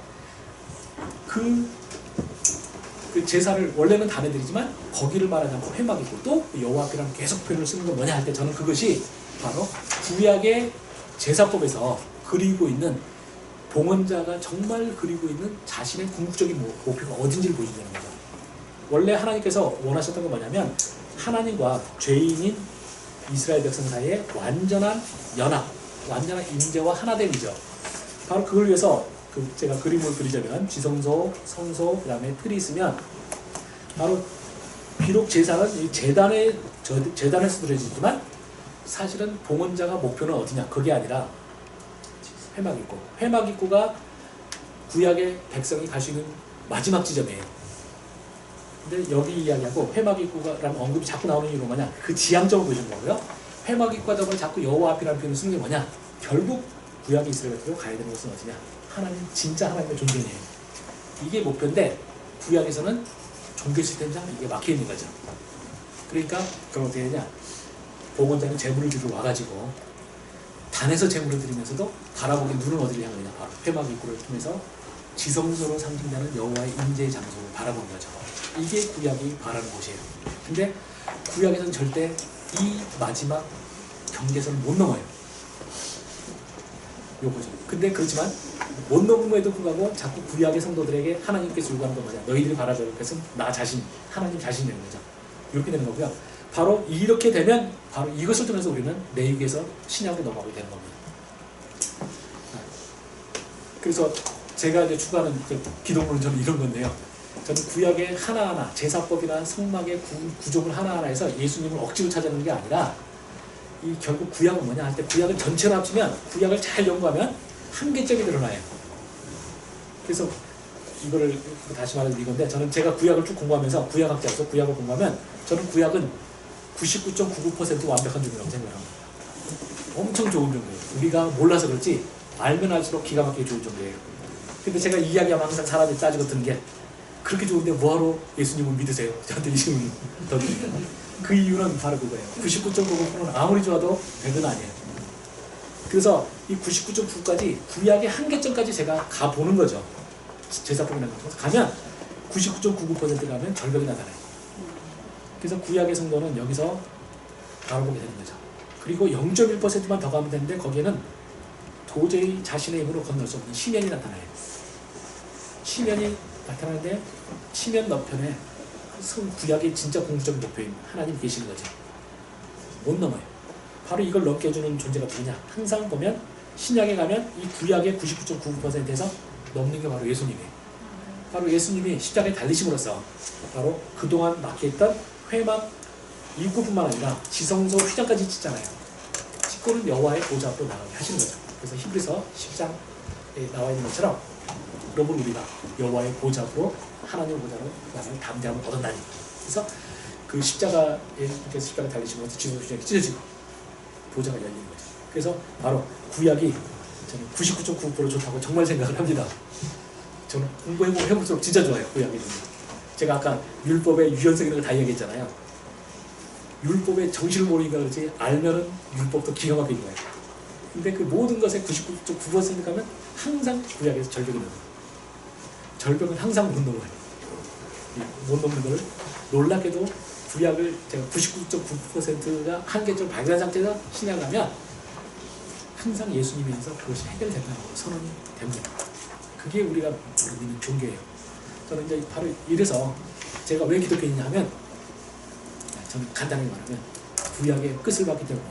그 제사를 원래는 단에 드리지만 거기를 말하지 않고 회막 입구 또 여호와 앞이라는 계속 표현을 쓰는 건 뭐냐 할 때 저는 그것이 바로 구약의 제사법에서 그리고 있는 봉헌자가 정말 그리고 있는 자신의 궁극적인 목표가 어딘지를 보여준다는 거죠. 원래 하나님께서 원하셨던 건 뭐냐면 하나님과 죄인인 이스라엘 백성 사이에 완전한 연합, 완전한 임재와 하나됨이죠. 바로 그걸 위해서 제가 그림을 그리자면 지성소, 성소, 그 다음에 틀이 있으면 바로 비록 제사는 이 제단에서 드려지지만 사실은 봉헌자가 목표는 어디냐? 그게 아니라 회막 입구. 회막 입구가 구약의 백성이 갈 수 있는 마지막 지점이에요. 근데 여기 이야기하고 회막 입구라는 언급이 자꾸 나오는 이유는 뭐냐? 그 지향점을 보여주는 거고요. 회막 입구가 더불어 자꾸 여호와 앞이라는 표현을 쓰는 게 뭐냐? 결국 구약의 이스라엘 백성이 가야 되는 것은 어디냐? 하나님, 진짜 하나님의 존재이에요. 이게 목표인데 구약에서는 종교 시스템상 이게 막혀 있는 거죠. 그러니까 그럼 어떻게 되냐? 봉헌자는 제물을 들고 와가지고 단에서 제물을 드리면서도 바라보기 눈은 어디를 향하느냐? 바로 회막 입구를 통해서 지성소로 상징되는 여호와의 임재의 장소를 바라보는 거죠. 이게 구약이 바라는 곳이에요. 근데 구약에서는 절대 이 마지막 경계선을 못 넘어요. 요거죠. 근데 그렇지만 못 넘음에도 불구하고 자꾸 구약의 성도들에게 하나님께서 요구하는 건 뭐냐? 너희들이 바라볼 것은 나 자신, 하나님 자신이라는 거죠. 이렇게 되는 거고요. 바로 이렇게 되면 바로 이것을 통해서 우리는 레위기에서 신약으로 넘어가게 되는 겁니다. 그래서 제가 이제 추구하는 기독론은 저는 이런 건데요. 저는 구약의 하나하나, 제사법이나 성막의 구조물 하나하나에서 예수님을 억지로 찾아내는 게 아니라 이 결국 구약은 뭐냐 할 때 구약을 전체로 합치면 구약을 잘 연구하면 한계점이 드러나요. 그래서 이거를 다시 말해서 이건데 저는 제가 구약을 쭉 공부하면서 구약학자로서 구약을 공부하면 저는 구약은 99.99% 완벽한 종교라고 생각합니다. 엄청 좋은 종교예요. 우리가 몰라서 그렇지 알면 알수록 기가 막히게 좋은 종교예요. 근데 제가 이야기하면 항상 사람이 따지고 드는 게 그렇게 좋은데 뭐하러 예수님을 믿으세요? 저한테 이 질문을 던집니다. 그 이유는 바로 그거예요. 99.99%는 아무리 좋아도 100은 아니에요. 그래서 이 99.9까지 구약의 한계점까지 제가 가보는 거죠. 제사법이라는 거. 가면 99.99% 가면 절벽이 나타나요. 그래서 구약의 성도는 여기서 바로 보게 되는 거죠. 그리고 0.1%만 더 가면 되는데 거기에는 도저히 자신의 힘으로 건널 수 없는 시면이 나타나요. 시면이 나타나는데 시면 너편에 구약의 진짜 궁극적인 목표인 하나님 계시는 거죠. 못 넘어요. 바로 이걸 넘게 해주는 존재가 누구냐? 항상 보면 신약에 가면 이 구약의 99.99%에서 넘는 게 바로 예수님이에요. 바로 예수님이 십자가에 달리심으로써 바로 그동안 막혀있던 회막 입구뿐만 아니라 지성소 휘장까지 짓잖아요. 짓고는 여호와의 보좌 앞으로 나가게 하시는 거죠. 그래서 히브리서 10장에 나와 있는 것처럼 여러분 우리가 여호와의 보좌 앞으로 하나님의 보좌로 나가는 담대함을 얻었나니. 그래서 그 십자가에 십자가 달리심으로써 지성소 휘장이 찢어지고 보좌가 열리는 거죠. 그래서 바로 구약이 저는 99.9% 좋다고 정말 생각을 합니다. 저는 공부해보면 해볼수록 진짜 좋아요. 구약이. 제가 아까 율법의 유연성 이런 거 다 이야기했잖아요. 율법의 정신을 모르니까 그렇지 알면은 율법도 기가 막힌 거예요. 근데 그 모든 것의 99.9% 가면 항상 구약에서 절벽이 넘어요. 절벽은 항상 못 넘어요. 못 넘는 걸 놀랍게도 구약을 제가 99.9%가 한계점을 발견한 상태에서 신약을 하면 항상 예수님에서 그것이 해결된다는 걸 선언이 됩니다. 그게 우리가 믿는 종교예요. 저는 이제 바로 이래서 제가 왜 기독교인이냐 하면 저는 간단히 말하면 구약의 끝을 봤기 때문에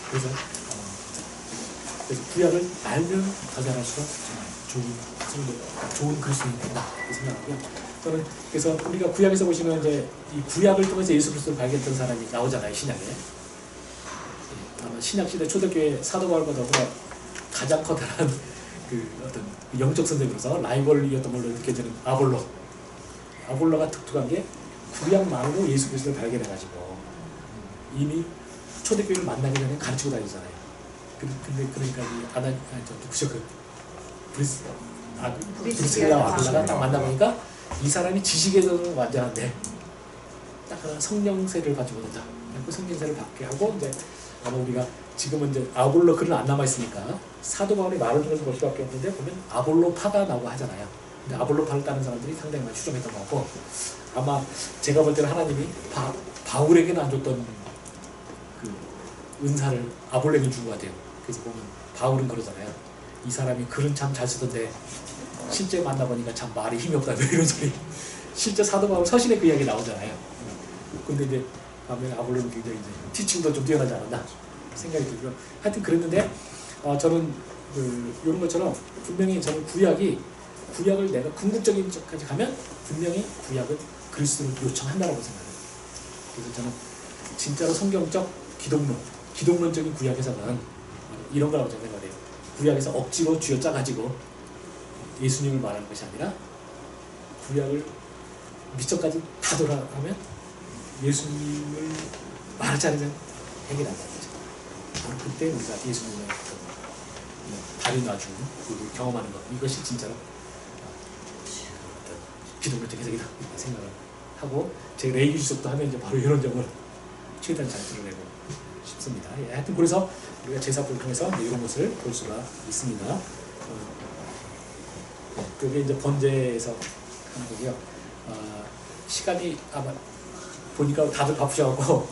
그래서 구약을 알면 더 잘할수록 정말 좋은 그리스도인이 된다 이렇게 생각하고요. 저는 그래서 우리가 구약에서 보시면 이제 이 구약을 통해서 예수 그리스도를 발견했던 사람이 나오잖아요. 신약에. 아마 신약 시대 초대교회 사도 바울과 더불어 가장 커다란 그 어떤 영적 선생으로서 라이벌이었던 걸로 느껴지는 아볼로가 특특한 게 구약 말고 예수 그리스도를 발견해가지고 이미 초대교회를 만나기 전에 가르치고 다니잖아요. 근데 그러니까 누구죠? 브리스길라와 아굴라가 딱 만나보니까 이 사람이 지식에서는 완전한데 딱 그런 성령세를 받지 못했다. 그 성령세를 받게 하고 이제 아마 우리가 지금은 이제 아볼로 글은 안 남아 있으니까 사도 바울이 말을 통해서 볼 수밖에 없는데 보면 아볼로파가 나오고 하잖아요. 근데 아볼로파를 따는 사람들이 상당히 많이 추종했던 것 같고 아마 제가 볼 때는 하나님이 바울에게는 안 줬던 그 은사를 아볼로에게 준 것 같아요. 그래서 보면 바울은 그러잖아요. 이 사람이 글은 참 잘 쓰던데 실제 만나보니까 참 말이 힘이 없다 이런 소리. 실제 사도 바울 서신에 그 이야기 나오잖아요. 근데 이제 반면에 아볼로는 굉장히 이제 티칭도 좀 뛰어나지 않았나 생각이 들고요. 하여튼 그랬는데 저는 이런 것처럼 분명히 저는 구약을 내가 궁극적인 쪽까지 가면 분명히 구약은 그리스도를 요청한다고 생각해요. 그래서 저는 진짜로 성경적 기독론적인 구약 해석은 이런 거라고 생각해요. 구약에서 억지로 쥐어짜가지고 예수님을 말하는 것이 아니라 구약을 미처까지 다 돌아가면 예수님을 말하지 않으면 해결한다는 거죠. 바로 그때 우리가 예수님의 발이 놔주는 그걸 경험하는 것 이것이 진짜로 기독교적 해석이다 생각을 하고 제 레이기 주석도 하면 이제 바로 이런 점을 최대한 잘 드러내고 싶습니다. 하여튼 그래서 우리가 제사법을 통해서 이런 것을 볼 수가 있습니다. 그게 이제 번제에서 하는 거고요. 시간이 아마 보니까 다들 바쁘셔갖고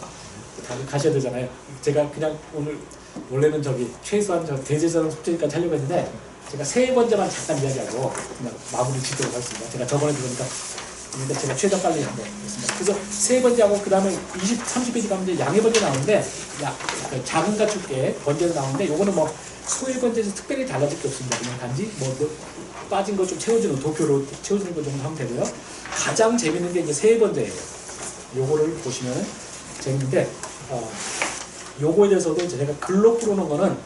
다들 가셔야 되잖아요. 제가 그냥 오늘 원래는 최소한 대제사장 속죄까지 하려고 했는데 제가 세 번째만 잠깐 이야기하고 그냥 마무리 짓도록 하겠습니다. 제가 저번에 들으니까 제가 최대한 빨리 한번 했습니다. 그래서 세 번째하고 그 다음에 30페이지 가면 이제 양의 번제 나오는데 작은 가축계 번제도 나오는데 요거는 뭐 소의 번제에서 특별히 달라질 게 없습니다. 그냥 단지 빠진 거 좀 채워주는 도표로 채워주는 거 정도 하면 되고요. 가장 재밌는 게 이제 세 번째예요. 요거를 보시면 재밌는데 요거에 대해서도 제가 글로 풀어놓은 거는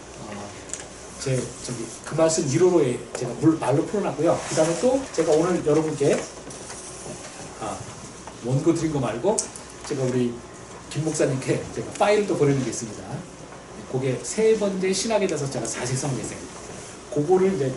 그 말씀 1호로에 제가 말로 풀어놨고요. 그 다음에 또 제가 오늘 여러분께 원고 드린 거 말고 제가 우리 김 목사님께 제가 파일을 또 보내는 게 있습니다. 그게 세 번째 신학에 대해서 제가 자세히 설명했어요. 그거를 이제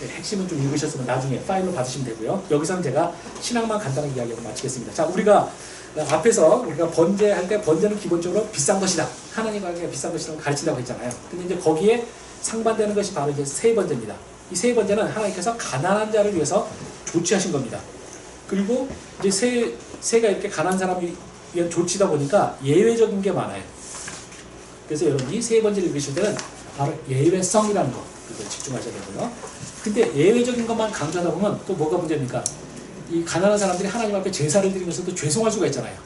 핵심은 좀 읽으셨으면 나중에 파일로 받으시면 되고요. 여기서는 제가 신학만 간단하게 이야기하고 마치겠습니다. 자, 우리가 앞에서 우리가 번제할 때 번제는 기본적으로 비싼 것이다 하나님과 비싼 것이라고 가르친다고 했잖아요. 근데 이제 거기에 상반되는 것이 바로 이제 세 번째입니다. 이 세 번째는 하나님께서 가난한 자를 위해서 조치하신 겁니다. 그리고 이제 새가 이렇게 가난한 사람을 위한 조치다 보니까 예외적인 게 많아요. 그래서 여러분이 세 번째를 읽으실 때는 바로 예외성이라는 거, 그걸 집중하셔야 되고요. 근데 예외적인 것만 강조하다 보면 또 뭐가 문제입니까? 이 가난한 사람들이 하나님 앞에 제사를 드리면서도 죄송할 수가 있잖아요.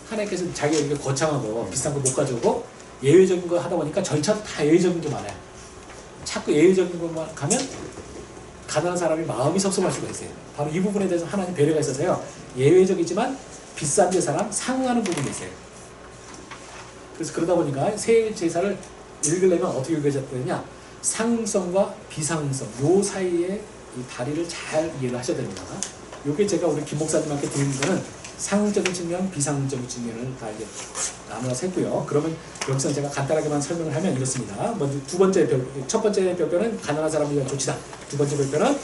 하나님께서 자기가 이렇게 거창하고 비싼 거 못 가져오고 예외적인 거 하다 보니까 절차도 다 예외적인 게 많아요. 자꾸 예외적인 것만 가면 가난한 사람이 마음이 섭섭할 수가 있어요. 바로 이 부분에 대해서 하나님 배려가 있어서요. 예외적이지만 비싼 제사랑 상응하는 부분이 있어요. 그래서 그러다 보니까 새 제사를 읽으려면 어떻게 읽어야 되느냐? 상응성과 비상응성 요 사이에 이 다리를 잘 이해를 하셔야 됩니다. 요게 제가 우리 김 목사님한테 드리는 거는 상응적인 측면, 비상응적인 측면을 다 이제 나누어서 했고요. 그러면 여기서 제가 간단하게만 설명을 하면 이렇습니다. 먼저 첫 번째 별표는 가난한 사람을 위한 조치다. 두 번째 별표는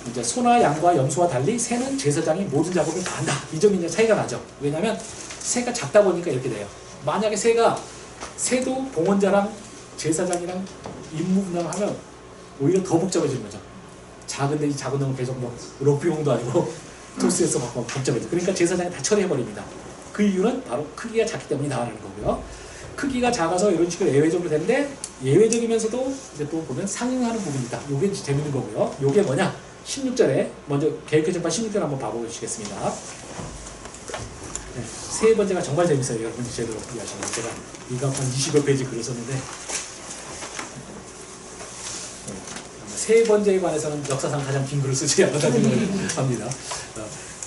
이제 소나 양과 염소와 달리 새는 제사장이 모든 작업을 다 한다. 이 점이 이제 차이가 나죠. 왜냐하면 새가 작다 보니까 이렇게 돼요. 만약에 새도 봉헌자랑 제사장이랑 임무 분담하면 오히려 더 복잡해지는 거죠. 작은데 이 작은 놈은 계속 뭐 럭비용도 아니고 토스에서 막 복잡해져. 그러니까 제사장이 다 처리해버립니다. 그 이유는 바로 크기가 작기 때문이다라는 거고요. 크기가 작아서 이런 식으로 예외적으로 되는데 예외적이면서도 이제 또 보면 상응하는 부분이 있다. 요게 재밌는 거고요. 요게 뭐냐? 16절에 먼저 계획개정판 16절 한번 봐보시겠습니다. 네, 세 번째가 정말 재밌어요. 여러분이 제대로 이해하시면 제가 이거 한 20여 페이지 글을 썼는데 세 번째에 관해서는 역사상 가장 긴 글을 쓰지 않았다 생각을 합니다.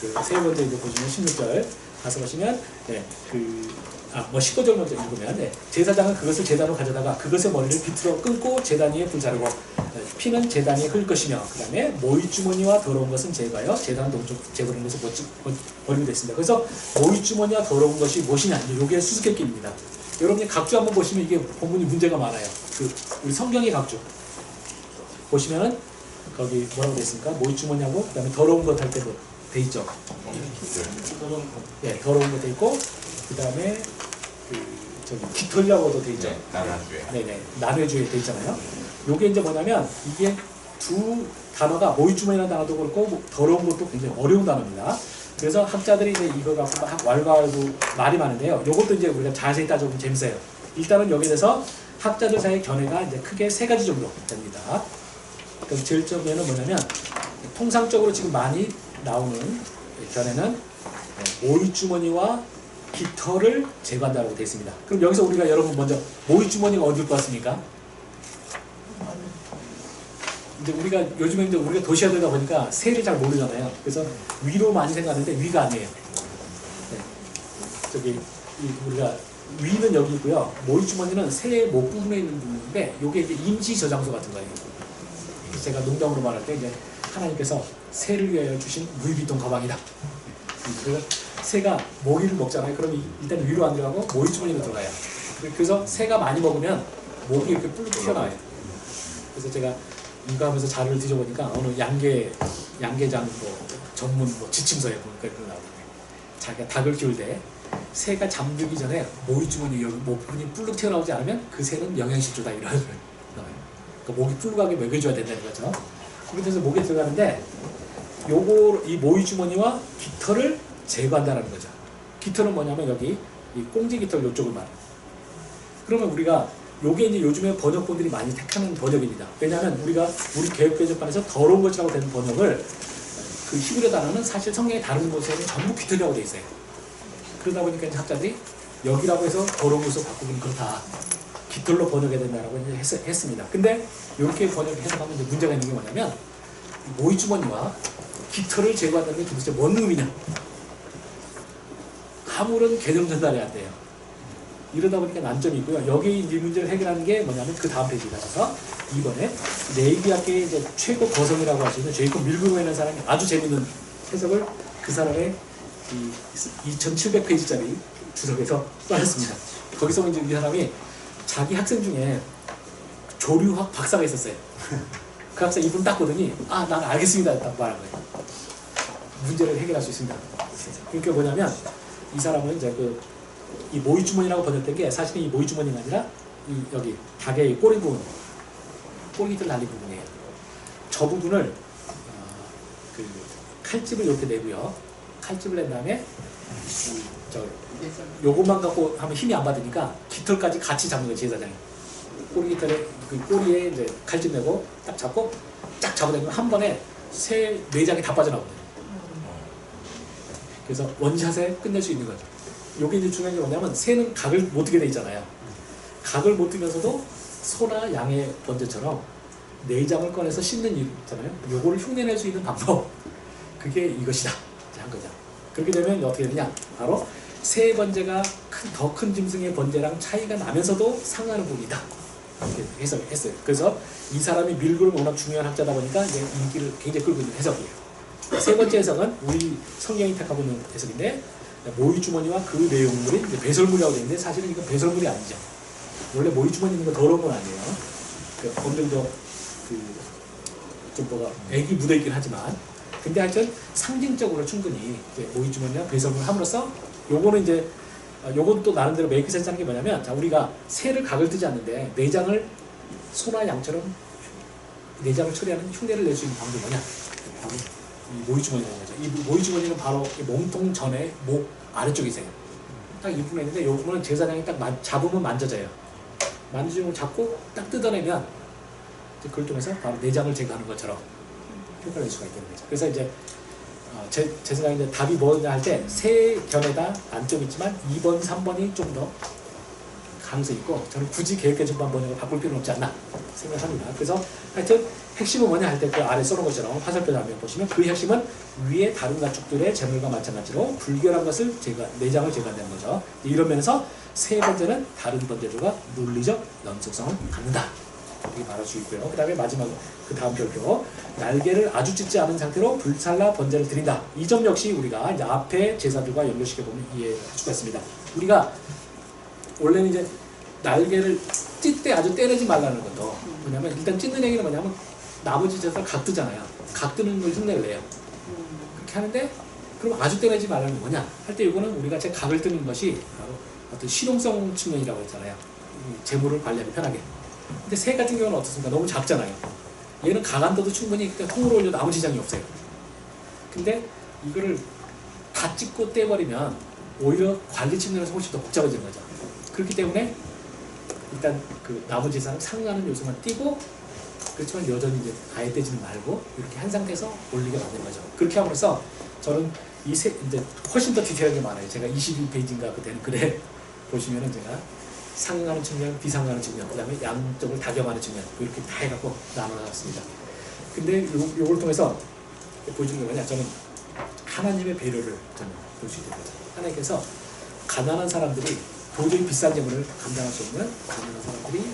그 세 번째 이제 보시면 16절 가서 보시면 19절 먼저 읽으면 제사장은 그것을 제단으로 가져다가 그것의 머리를 비틀어 끊고 제단 위에 불사르고 피는 제단 위에 흘릴 것이며 그 다음에 모이주머니와 더러운 것은 제거하여 제단 동쪽 제거하는 것을 버리게 됐습니다. 그래서 모이주머니와 더러운 것이 무엇이냐? 이게 수수께끼입니다. 여러분이 각주 한번 보시면 이게 본문이 문제가 많아요. 우리 성경의 각주 보시면은 거기 뭐라고 되어 있습니까? 모이주머니하고 그 다음에 더러운 것 할 때도 돼 있죠. 예, 더러운 거 돼 있고 그 다음에 깃털이라고도 돼 있죠.
나눠주에.
네네, 나눠주에 돼 있잖아요. 요게 이제 뭐냐면 이게 두 단어가 모이주머니라는 단어도 그렇고 더러운 것도 굉장히 어려운 단어입니다. 그래서 학자들이 이제 이거 갖고 왈가왈부 말이 많은데요. 요것도 이제 우리가 자세히 따져보면 재밌어요. 일단은 여기에 대해서 학자들 사이의 견해가 이제 크게 세 가지 정도 됩니다. 그럼 제일 처음에는 뭐냐면 통상적으로 지금 많이 나오는 견해는 모이주머니와 깃털을 제거한다고 되어 있습니다. 그럼 여기서 우리가 여러분 먼저 모이주머니가 어디를 봤습니까? 이제 우리가 요즘에 이제 우리가 도시화되다 보니까 새를 잘 모르잖아요. 그래서 위로 많이 생각하는데 위가 아니에요. 네. 우리가 위는 여기 있고요. 모이주머니는 새의 목 부분에 있는 부분인데 이게 이제 임시 저장소 같은 거예요. 제가 농담으로 말할 때 이제 하나님께서 새를 위하여 주신 루이비통 가방이다. 그래서 새가 모기를 먹잖아요. 그럼 일단 위로 안 들어가고 모이주머니로 들어가요. 그래서 새가 많이 먹으면 목이 이렇게 뿔룩 튀어나와요. 그래서 제가 이거 하면서 자료를 뒤져보니까 어느 양계장 전문 지침서에 보니까 그런 나오거든요. 자기가 닭을 키울 때 새가 잠들기 전에 모이주머니 여기 목 부분이 뿔룩 튀어나오지 않으면 그 새는 영양실조다 이런 나와요. 그러니까 목이 뿔룩하게 먹여줘야 된다는 거죠. 그렇게 해서 목에 들어가는데 이 모이주머니와 깃털을 제거한다는 거죠. 깃털은 뭐냐면 여기 이 꽁지 깃털 이쪽을 말해요. 그러면 우리가 요게 이제 요즘에 번역본들이 많이 택하는 번역입니다. 왜냐하면 우리 개혁개정판에서 더러운 것이라고 되는 번역을 그 히브리 단어는 사실 성경의 다른 곳에는 전부 깃털이라고 되어 있어요. 그러다 보니까 이제 학자들이 여기라고 해서 더러운 것을 바꾸기는 그렇다. 깃털로 번역해야 된다라고 이제 했습니다. 근데 이렇게 해석하면 이제 문제가 있는 게 뭐냐면 모이주머니와 깃털을 제거한다는 게 도대체 뭔 의미냐? 아무런 개념 전달이 안 돼요. 이러다 보니까 난점이 있고요. 여기 이 문제를 해결하는 게 뭐냐면 그 다음 페이지에 가셔서 이번에 레이기학계의 이제 최고 거성이라고 할 수 있는 제이콥 밀그로라는 사람이 아주 재밌는 해석을 그 사람의 이 2700페이지짜리 주석에서 써냈습니다. 거기서 이제 이 사람이 자기 학생 중에 조류학 박사가 있었어요. 그 학생 이분 딱 보더니 난 알겠습니다 딱 말한 거예요. 문제를 해결할 수 있습니다. 그러니까 뭐냐면 이 사람은 이제 이 모이주머니라고 번역된 게 사실은 이 모이주머니가 아니라 이 여기 닭의 꼬리 부분, 꼬리들 날린 부분이에요. 저 부분을 그 칼집을 이렇게 내고요. 칼집을 낸 다음에 요것만 갖고 하면 힘이 안 받으니까 깃털까지 같이 잡는 거예요. 제사장이 꼬리 깃털에 그 꼬리에 이제 칼집 내고 딱 잡고 쫙 잡아내면 한 번에 새 내장이 다 빠져나오거든요. 그래서 원샷에 끝낼 수 있는 거죠. 요게 이제 중요한 게 뭐냐면 새는 각을 못 뜨게 돼 있잖아요. 각을 못 뜨면서도 소나 양의 번제처럼 내장을 꺼내서 씹는 일 있잖아요. 요거를 흉내낼 수 있는 방법, 그게 이것이다 한 거죠. 그렇게 되면 어떻게 되냐, 바로 새 번제가 더 큰 짐승의 번제랑 차이가 나면서도 상하는 부분이다 이렇게 해석했어요. 그래서 이 사람이 밀그룹 워낙 중요한 학자다 보니까 이제 인기를 굉장히 끌고 있는 해석이에요. 세 번째 해석은 우리 성경이 택하고 있는 해석인데, 모이주머니와 그 내용물이 이제 배설물이라고 되어 있는데 사실은 이건 배설물이 아니죠. 원래 모이주머니 있는 거 더러운 건 아니에요. 어느 정도 좀 뭐가 액이 묻어 있긴 하지만, 근데 하여튼 상징적으로 충분히 이제 모이주머니와 배설물을 함으로써 요거는 이제 요건 또 나름대로 메이크 센스 하는 게 뭐냐면, 자, 우리가 새를 각을 뜨지 않는데 내장을 소나 양처럼 내장을 처리하는 흉내를 낼 수 있는 방법이 뭐냐, 바로 이 모이주머니라는 거죠. 이 모이주머니는 바로 이 몸통 전에 목 아래쪽에 있어요. 딱 이 부분에 있는데, 요 부분은 제사장이 딱 잡으면 만져져요. 만지고 잡고 딱 뜯어내면 그걸 통해서 바로 내장을 제거하는 것처럼 효과를 낼 수가 있다는 거죠. 그래서 이제 제 생각에 이제 답이 뭐냐 할 때 세 견에다 안점 있지만 2번, 3번이 좀 더 가능성이 있고, 저는 굳이 계획개정반 번역을 바꿀 필요는 없지 않나 생각합니다. 그래서 하여튼 핵심은 뭐냐 할 때 그 아래 써놓은 것처럼 화살표 장면 보시면 그 핵심은 위에 다른 가축들의 재물과 마찬가지로 불결한 것을 내장을 제거한다는 거죠. 이런 면에서 세 번째는 다른 번제들과 논리적 연속성을 갖는다 이렇게 말할 수 있고요. 그 다음에 마지막 그 다음 별표, 날개를 아주 찢지 않은 상태로 불살라 번제를 드린다. 이 점 역시 우리가 이제 앞에 제사들과 연결시켜 보면 이해할 수가 있습니다. 우리가 원래는 이제 날개를 찢 때 아주 떼내지 말라는 것도 뭐냐면, 일단 찢는 얘기는 뭐냐면 나머지 제사 각 뜨잖아요. 각 뜨는 걸 흉내를 내요. 그렇게 하는데, 그럼 아주 떼내지 말라는 게 뭐냐 할 때, 이거는 우리가 제 각을 뜨는 것이 바로 어떤 실용성 측면이라고 했잖아요. 재물을 관리하기 편하게. 근데 새 같은 경우는 어떻습니까? 너무 작잖아요. 얘는 각 안 떠도 충분히 통으로 올려도 아무 지장이 없어요. 근데 이거를 다 찢고 떼버리면 오히려 관리 측면에서 훨씬 더 복잡해지는 거죠. 그렇기 때문에 일단 그 나머지 제사는 상응하는 요소만 띄고, 그렇지만 여전히 이제 아예 떼지는 말고 이렇게 한 상태에서 올리게 만드는 거죠. 그렇게 함으로써 저는 이제 훨씬 더 디테일하게 많아요. 제가 22페이지인가 그 되는 글에 보시면은 제가 상응하는 측면, 비상응하는 측면, 그 다음에 양쪽을 다경하는 측면, 이렇게 다 해갖고 나눠놨습니다. 근데 요걸 통해서 보여주는 게 뭐냐, 저는 하나님의 배려를 저는 볼 수 있는 거죠. 하나님께서 가난한 사람들이 도저히 비싼 재물을 감당할 수 없는 가난한 사람들이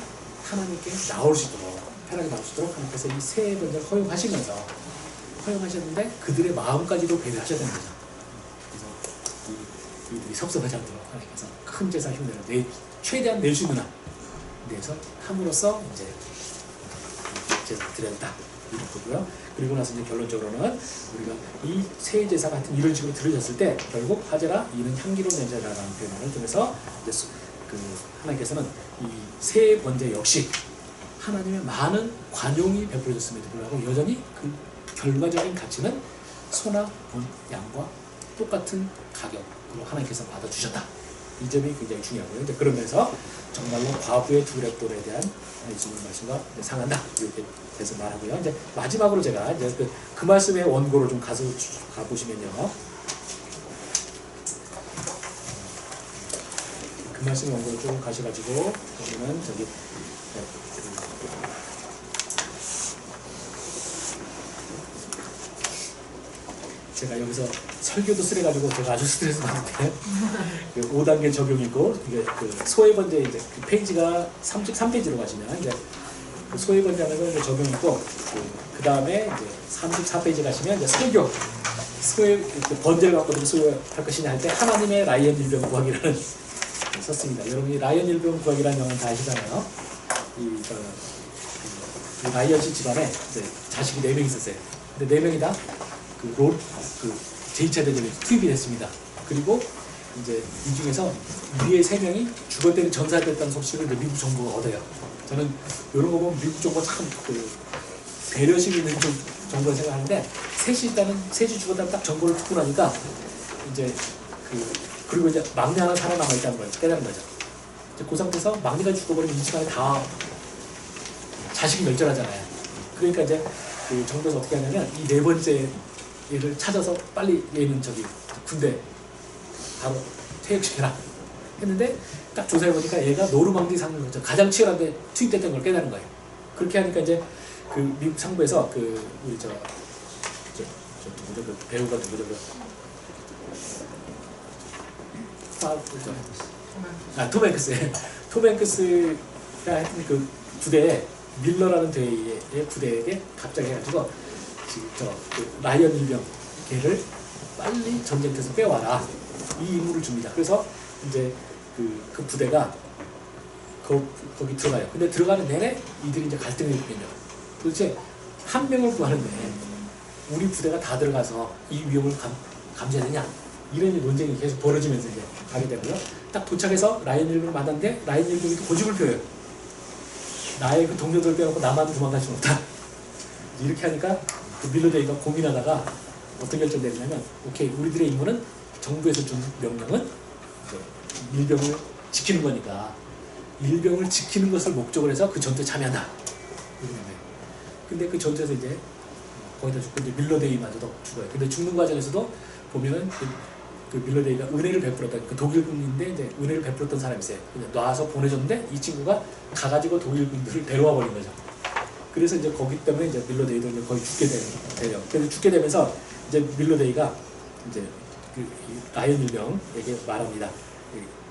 하나님께 나올 수 있도록, 편하게 나올 수 있도록 하나님께서 이 세 번째를 허용하시면서, 허용하셨는데 그들의 마음까지도 배려하셔야 되는 거죠. 그래서 이들이 섭섭하지 않도록 하나님께서 큰 제사 흉내를 최대한 낼 수 있는 한 내서 함으로써 이제 제사 드렸다 이런 거고요. 그리고 나서 이제 결론적으로는 우리가 이 세 제사 같은 이런 식으로 들으셨을 때 결국 하제라 이는 향기로운 냄새라는 표현을 통해서 이제 하나님께서는 이 세 번제 역시 하나님의 많은 관용이 베풀어졌음에도 불구하고 여전히 그 결과적인 가치는 소나 양과 똑같은 가격으로 하나님께서 받아주셨다. 이 점이 굉장히 중요하고요. 이제 그러면서 정말로 과부의 두 렙돌에 대한 예수님의 말씀과 상한다 이렇게 해서 말하고요. 이제 마지막으로 제가 이제 그 말씀의 원고를 좀 가보시면요. 그 말씀의 원고를 좀 가셔가지고 보면은 저기 제가 여기서 설교도 쓰래가지고 제가 아주 스트레스 받는데 5단계 적용이고, 이게 그 소외 번제 이제 그 페이지가 33페이지로 가시면 이제 그 소외 번제 하면서 이제 적용이고, 그 다음에 이제 34페이지 가시면 이제 설교, 소외 그 번제를 갖고 어떻게 소외할 것이냐 할 때 하나님의 라이언 일병 구하기라는 썼습니다. 여러분이 라이언 일병 구하기라는 영화는 다 아시잖아요. 이 라이언 씨 집안에 이제 자식이 4명 있었어요. 근데 4명이 다 제2차 대전에 투입이 됐습니다. 그리고 이제 이 중에서 위에 3명이 죽을 때는 전사됐다는 소식을 이제 미국 정부가 얻어요. 저는 이런 거 보면 미국 정부가 참 배려심 있는 정부라 생각하는데 셋이 죽었다는 딱 정보를 듣고 나니까 이제 그리고 이제 막내 하나 살아남아 있다는 걸 깨달은 거죠. 이제 그 상태에서 막내가 죽어버리면 이 시간에 다 자식이 멸절하잖아요. 그러니까 이제 그 정부에서 어떻게 하냐면 이 4번째 얘를 찾아서 빨리 얘는 군대 바로 퇴역시켜라 했는데 딱 조사해보니까 얘가 노르망디 상륙 가장 치열한데 투입됐던 걸 깨달은 거예요. 그렇게 하니까 이제 그 미국 상부에서 우리 누구죠? 그 배우가 누구죠? 톰 행크스. 톰 행크스가 했던 그 부대에 밀러라는 대의 부대에게 갑자기 해가지고 그 라이언 일병 걔를 빨리 전쟁터에서 빼와라 이 임무를 줍니다. 그래서 이제 그 부대가 거기 들어가요. 근데 들어가는 내내 이들이 이제 갈등을 일으키죠. 도대체 한 명을 구하는데 우리 부대가 다 들어가서 이 위험을 감지해야 되냐 이런 논쟁이 계속 벌어지면서 이제 가게 되고요. 딱 도착해서 라이언 일병을 만났는데 라이언 일병이 또 고집을 펴요. 나의 그 동료들 빼놓고 나만 도망갈 수는 없다. 이렇게 하니까 그 밀러데이가 고민하다가 어떤 결정 내리냐면 오케이 우리들의 임무는 정부에서 준 명령은 일병을 지키는 거니까 일병을 지키는 것을 목적으로 해서 그 전투에 참여한다. 근데 그 전투에서 이제 거의 다 죽고 이제 밀러데이마저도 죽어요. 근데 죽는 과정에서도 보면은 그 밀러데이가 은혜를 베풀었던 그 독일군인데 이제 은혜를 베풀었던 사람이 있어요. 놔서 보내줬는데 이 친구가 가가지고 독일군들을 데려와 버린 거죠. 그래서 이제 거기 때문에 이제 밀러데이도 거의 죽게 돼요. 그래서 죽게 되면서 이제 밀러데이가 이제 그 라이언 일병에게 말합니다.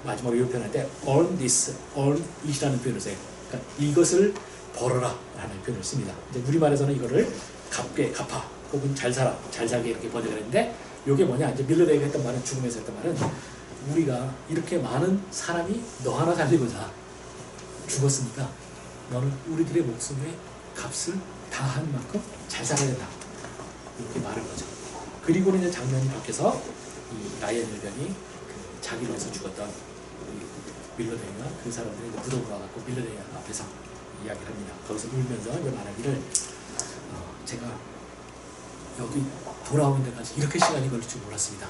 마지막으로 이 표현할 때 earn this, earn it이라는 표현을 써요. 그러니까 이것을 벌어라 라는 표현을 씁니다. 이제 우리말에서는 이거를 갚게 갚아 혹은 잘 살아 잘 살게 이렇게 번역을 했는데 이게 뭐냐 이제 밀러데이가 했던 말은 죽음에서 했던 말은 우리가 이렇게 많은 사람이 너 하나 살리고자 죽었으니까 너는 우리들의 목숨의 값을 다 한 만큼 잘 살아야 된다 이렇게 말한 거죠. 그리고는 이제 장면이 바뀌어서 이 라이언 일병이 그 자기를 위해서 죽었던 밀러데이가 그 사람들이 무덤으로 가고 밀러데이 앞에서 이야기를 합니다. 거기서 울면서 이제 말하기를 제가 여기 돌아오는 데까지 이렇게 시간이 걸릴 줄 몰랐습니다.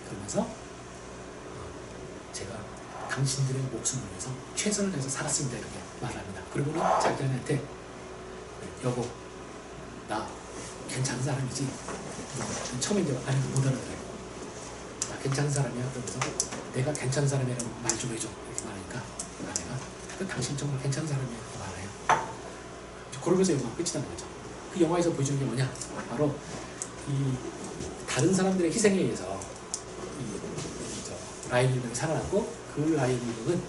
그러면서 제가 당신들의 목숨을 위해서 최선을 다해서 살았습니다. 이렇게 말합니다. 그리고는 자기한테 여보 나 괜찮은 사람이지? 처음에 이제 아니 못 알아들어요. 나 괜찮은 사람이야. 그러면서 내가 괜찮은 사람이라고 말 좀 해줘. 이렇게 말하니까 내가 당신 정말 괜찮은 사람이야. 이렇게 말해요. 그러면서 영화가 끝이 나는 거죠. 그 영화에서 보여주는 게 뭐냐? 바로 이 다른 사람들의 희생에 의해서 라이언 일병이 살아났고 그 라이언 일병은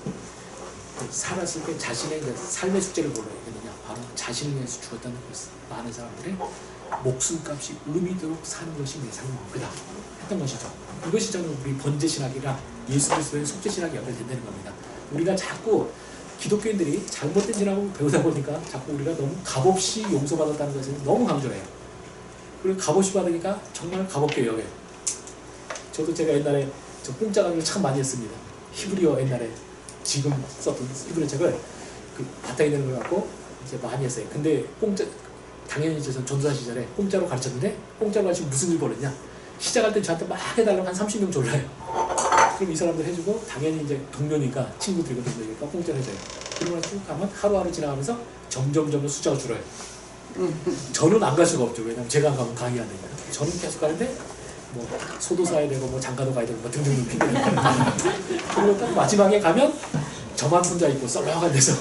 살았을 때 자신의 삶의 숙제를 뭐로 했느냐? 바로 자신을 위해서 죽었다는 많은 사람들의 목숨값이 의미 있도록 사는 것이 내 삶의 목표다 했던 것이죠. 이것이 저는 우리 번제신학이랑 예수 그리스도의 속죄신학이 연결된다는 겁니다. 우리가 자꾸 기독교인들이 잘못된 신학을 배우다 보니까 자꾸 우리가 너무 값없이 용서받았다는 것을 너무 강조를 해요. 그리고 값없이 받으니까 정말 값없게 여겨요. 저도 제가 옛날에 저 공짜 강의를 참 많이 했습니다. 히브리어 옛날에 지금 썼던 히브리어 책을 그 바탕에 있는 걸 갖고 이제 많이 했어요. 근데 공짜 당연히 저 전도사 시절에 공짜로 가르쳤는데 공짜로 가르치면 무슨 일 벌었냐? 시작할 때 저한테 막 해달라고 한 30명 졸라요. 그럼 이 사람들 해주고 당연히 이제 동료니까 친구들이니까 공짜로 해줘요. 그러고 쭉 가면 하루하루 지나가면서 점점 숫자가 줄어요. 저는 안 갈 수가 없죠. 왜냐면 제가 안 가면 강의 안 되니까. 저는 계속 가는데 뭐 소도 사야 되고 뭐 장가도 가야 되고 뭐 등등등 핑계를 그리고 딱 마지막에 가면 저만 혼자 있고 썰렁한 데서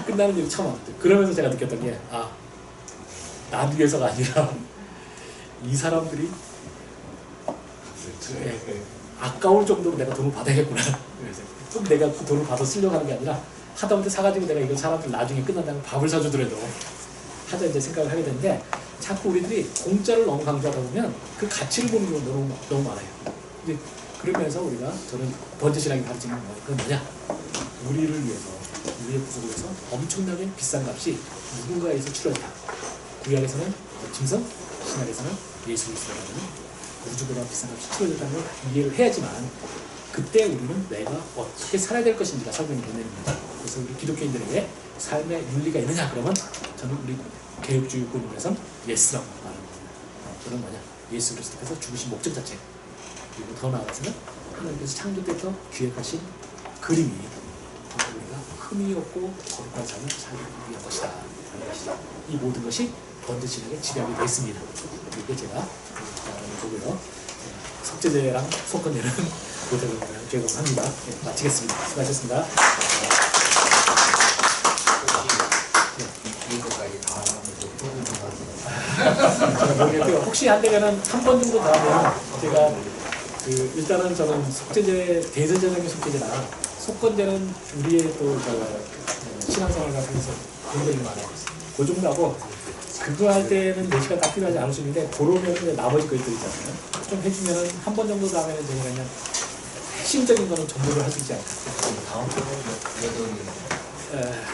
끝나는 일이 참 많거든요. 그러면서 제가 느꼈던 게 난 위해서가 아니라 이 사람들이 아까울 정도로 내가 돈을 받아야겠구나. 그래서 꼭 내가 그 돈을 받아 쓰려고 하는 게 아니라 하다못해 사가지고 내가 이거 사람들 나중에 끝난다면 밥을 사주더라도 하자 이제 생각을 하게 되는데 자꾸 우리들이 공짜를 너무 강조하다 보면 그 가치를 보는 게 너무 많아요. 이제 그러면서 우리가 저는 번제신학이 가르치는 건 뭐냐? 우리를 위해서 우리의 구속을 위해서 엄청나게 비싼 값이 누군가에서 치러졌다. 구약에서는 짐승, 신약에서는 예수 그리스도라는 우주보다 비싼 값이 치러졌다는 걸 이해를 해야지만 그때 우리는 내가 어떻게 살아야 될 것인지가 설명이 되는 거죠. 그래서 우리 기독교인들에게 삶의 윤리가 있느냐 그러면 저는 우리 개혁주의권에서는 예스라고 말하는 겁니다. 그건 뭐냐? 예수 그리스도께서 죽으신 목적 자체, 그리고 더 나아가서는 하나님께서 창조 때부터 기획하신 그림이 우리가 흠이 없고 거룩한 삶을 살기 위한 것이다 하는 것이죠. 이 모든 것이 번제신학의 집약이 됐습니다. 이게 제가 보고요. 속죄제랑 속건제는 고대로 제공합니다. 네, 마치겠습니다. 수고하셨습니다.
이거까지 다
제가 모르겠고요. 혹시 한 대가는 한 번 정도 더 하면 제가 일단은 저는 속죄제 대전제적인 속죄제나 속건제는 우리의 또 신앙생활과 관련해서 굉장히 많아요. 그 정도 하고 그거 할 때는 4시간 딱 필요하지 않을 수 있는데 그러면 나머지 것들 있잖아요. 좀 해주면은 한 번 정도 더 하면은 제가 그냥 핵심적인 거는 전부를 할 수 있지 않을까.
다음 주는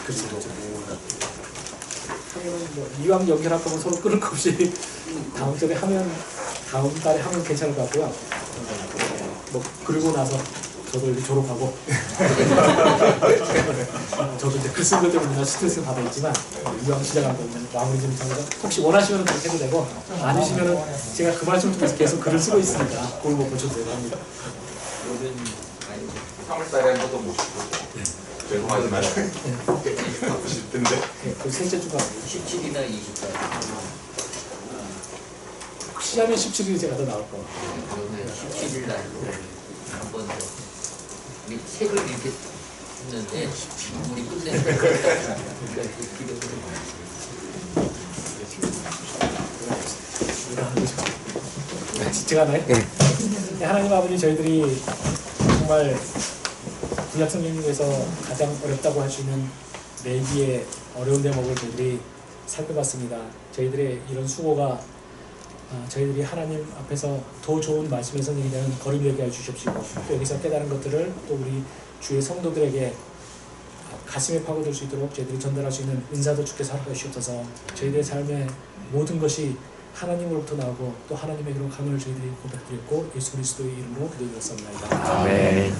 그렇죠. 하면은 뭐 이왕 연결할 거면 서로 끊을 거 없이 다음 주에 하면 다음 달에 하면 괜찮을 것 같고요. 뭐 그러고 나서 저도 이제 졸업하고 저도 이제 글 쓰는 것 때문에 스트레스 받아 있지만 이왕 시작한 거면 마무리 좀 잘해서 혹시 원하시면 그렇게 해도 되고 아니시면은 제가 그 말씀 통해서 계속 글을 쓰고 있으니까 그걸 뭐 보셔도 되고 합니다.
3월달에 한 번도 못 쉬고 죄송하지 말고 하고 싶던데
네, 그 셋째 주가
17이나 20일.
혹시 하면 17일이 제가 더 나올 거 같아요.
그러면 17일 날로 한 번 더. 우리 책을 이렇게 했는데 우리 끝내는 거.
제가 하나요? 네, 하나님 아버지 저희들이 정말 구약 성경에서 가장 어렵다고 할 수 있는 레위의 어려운 대목을 저희들이 살펴봤습니다. 저희들의 이런 수고가 저희들이 하나님 앞에서 더 좋은 말씀의 선생이 되는 걸음이 되게 해주십시고 또 여기서 깨달은 것들을 또 우리 주의 성도들에게 가슴에 파고들 수 있도록 저희들이 전달할 수 있는 은사도 주께서 허락해 주옵소서. 저희들의 삶의 모든 것이 하나님으로부터 나오고 또 하나님에게로 가문을 저희들이 고백드렸고 예수 그리스도의 이름으로 기도드렸습니다.
아멘.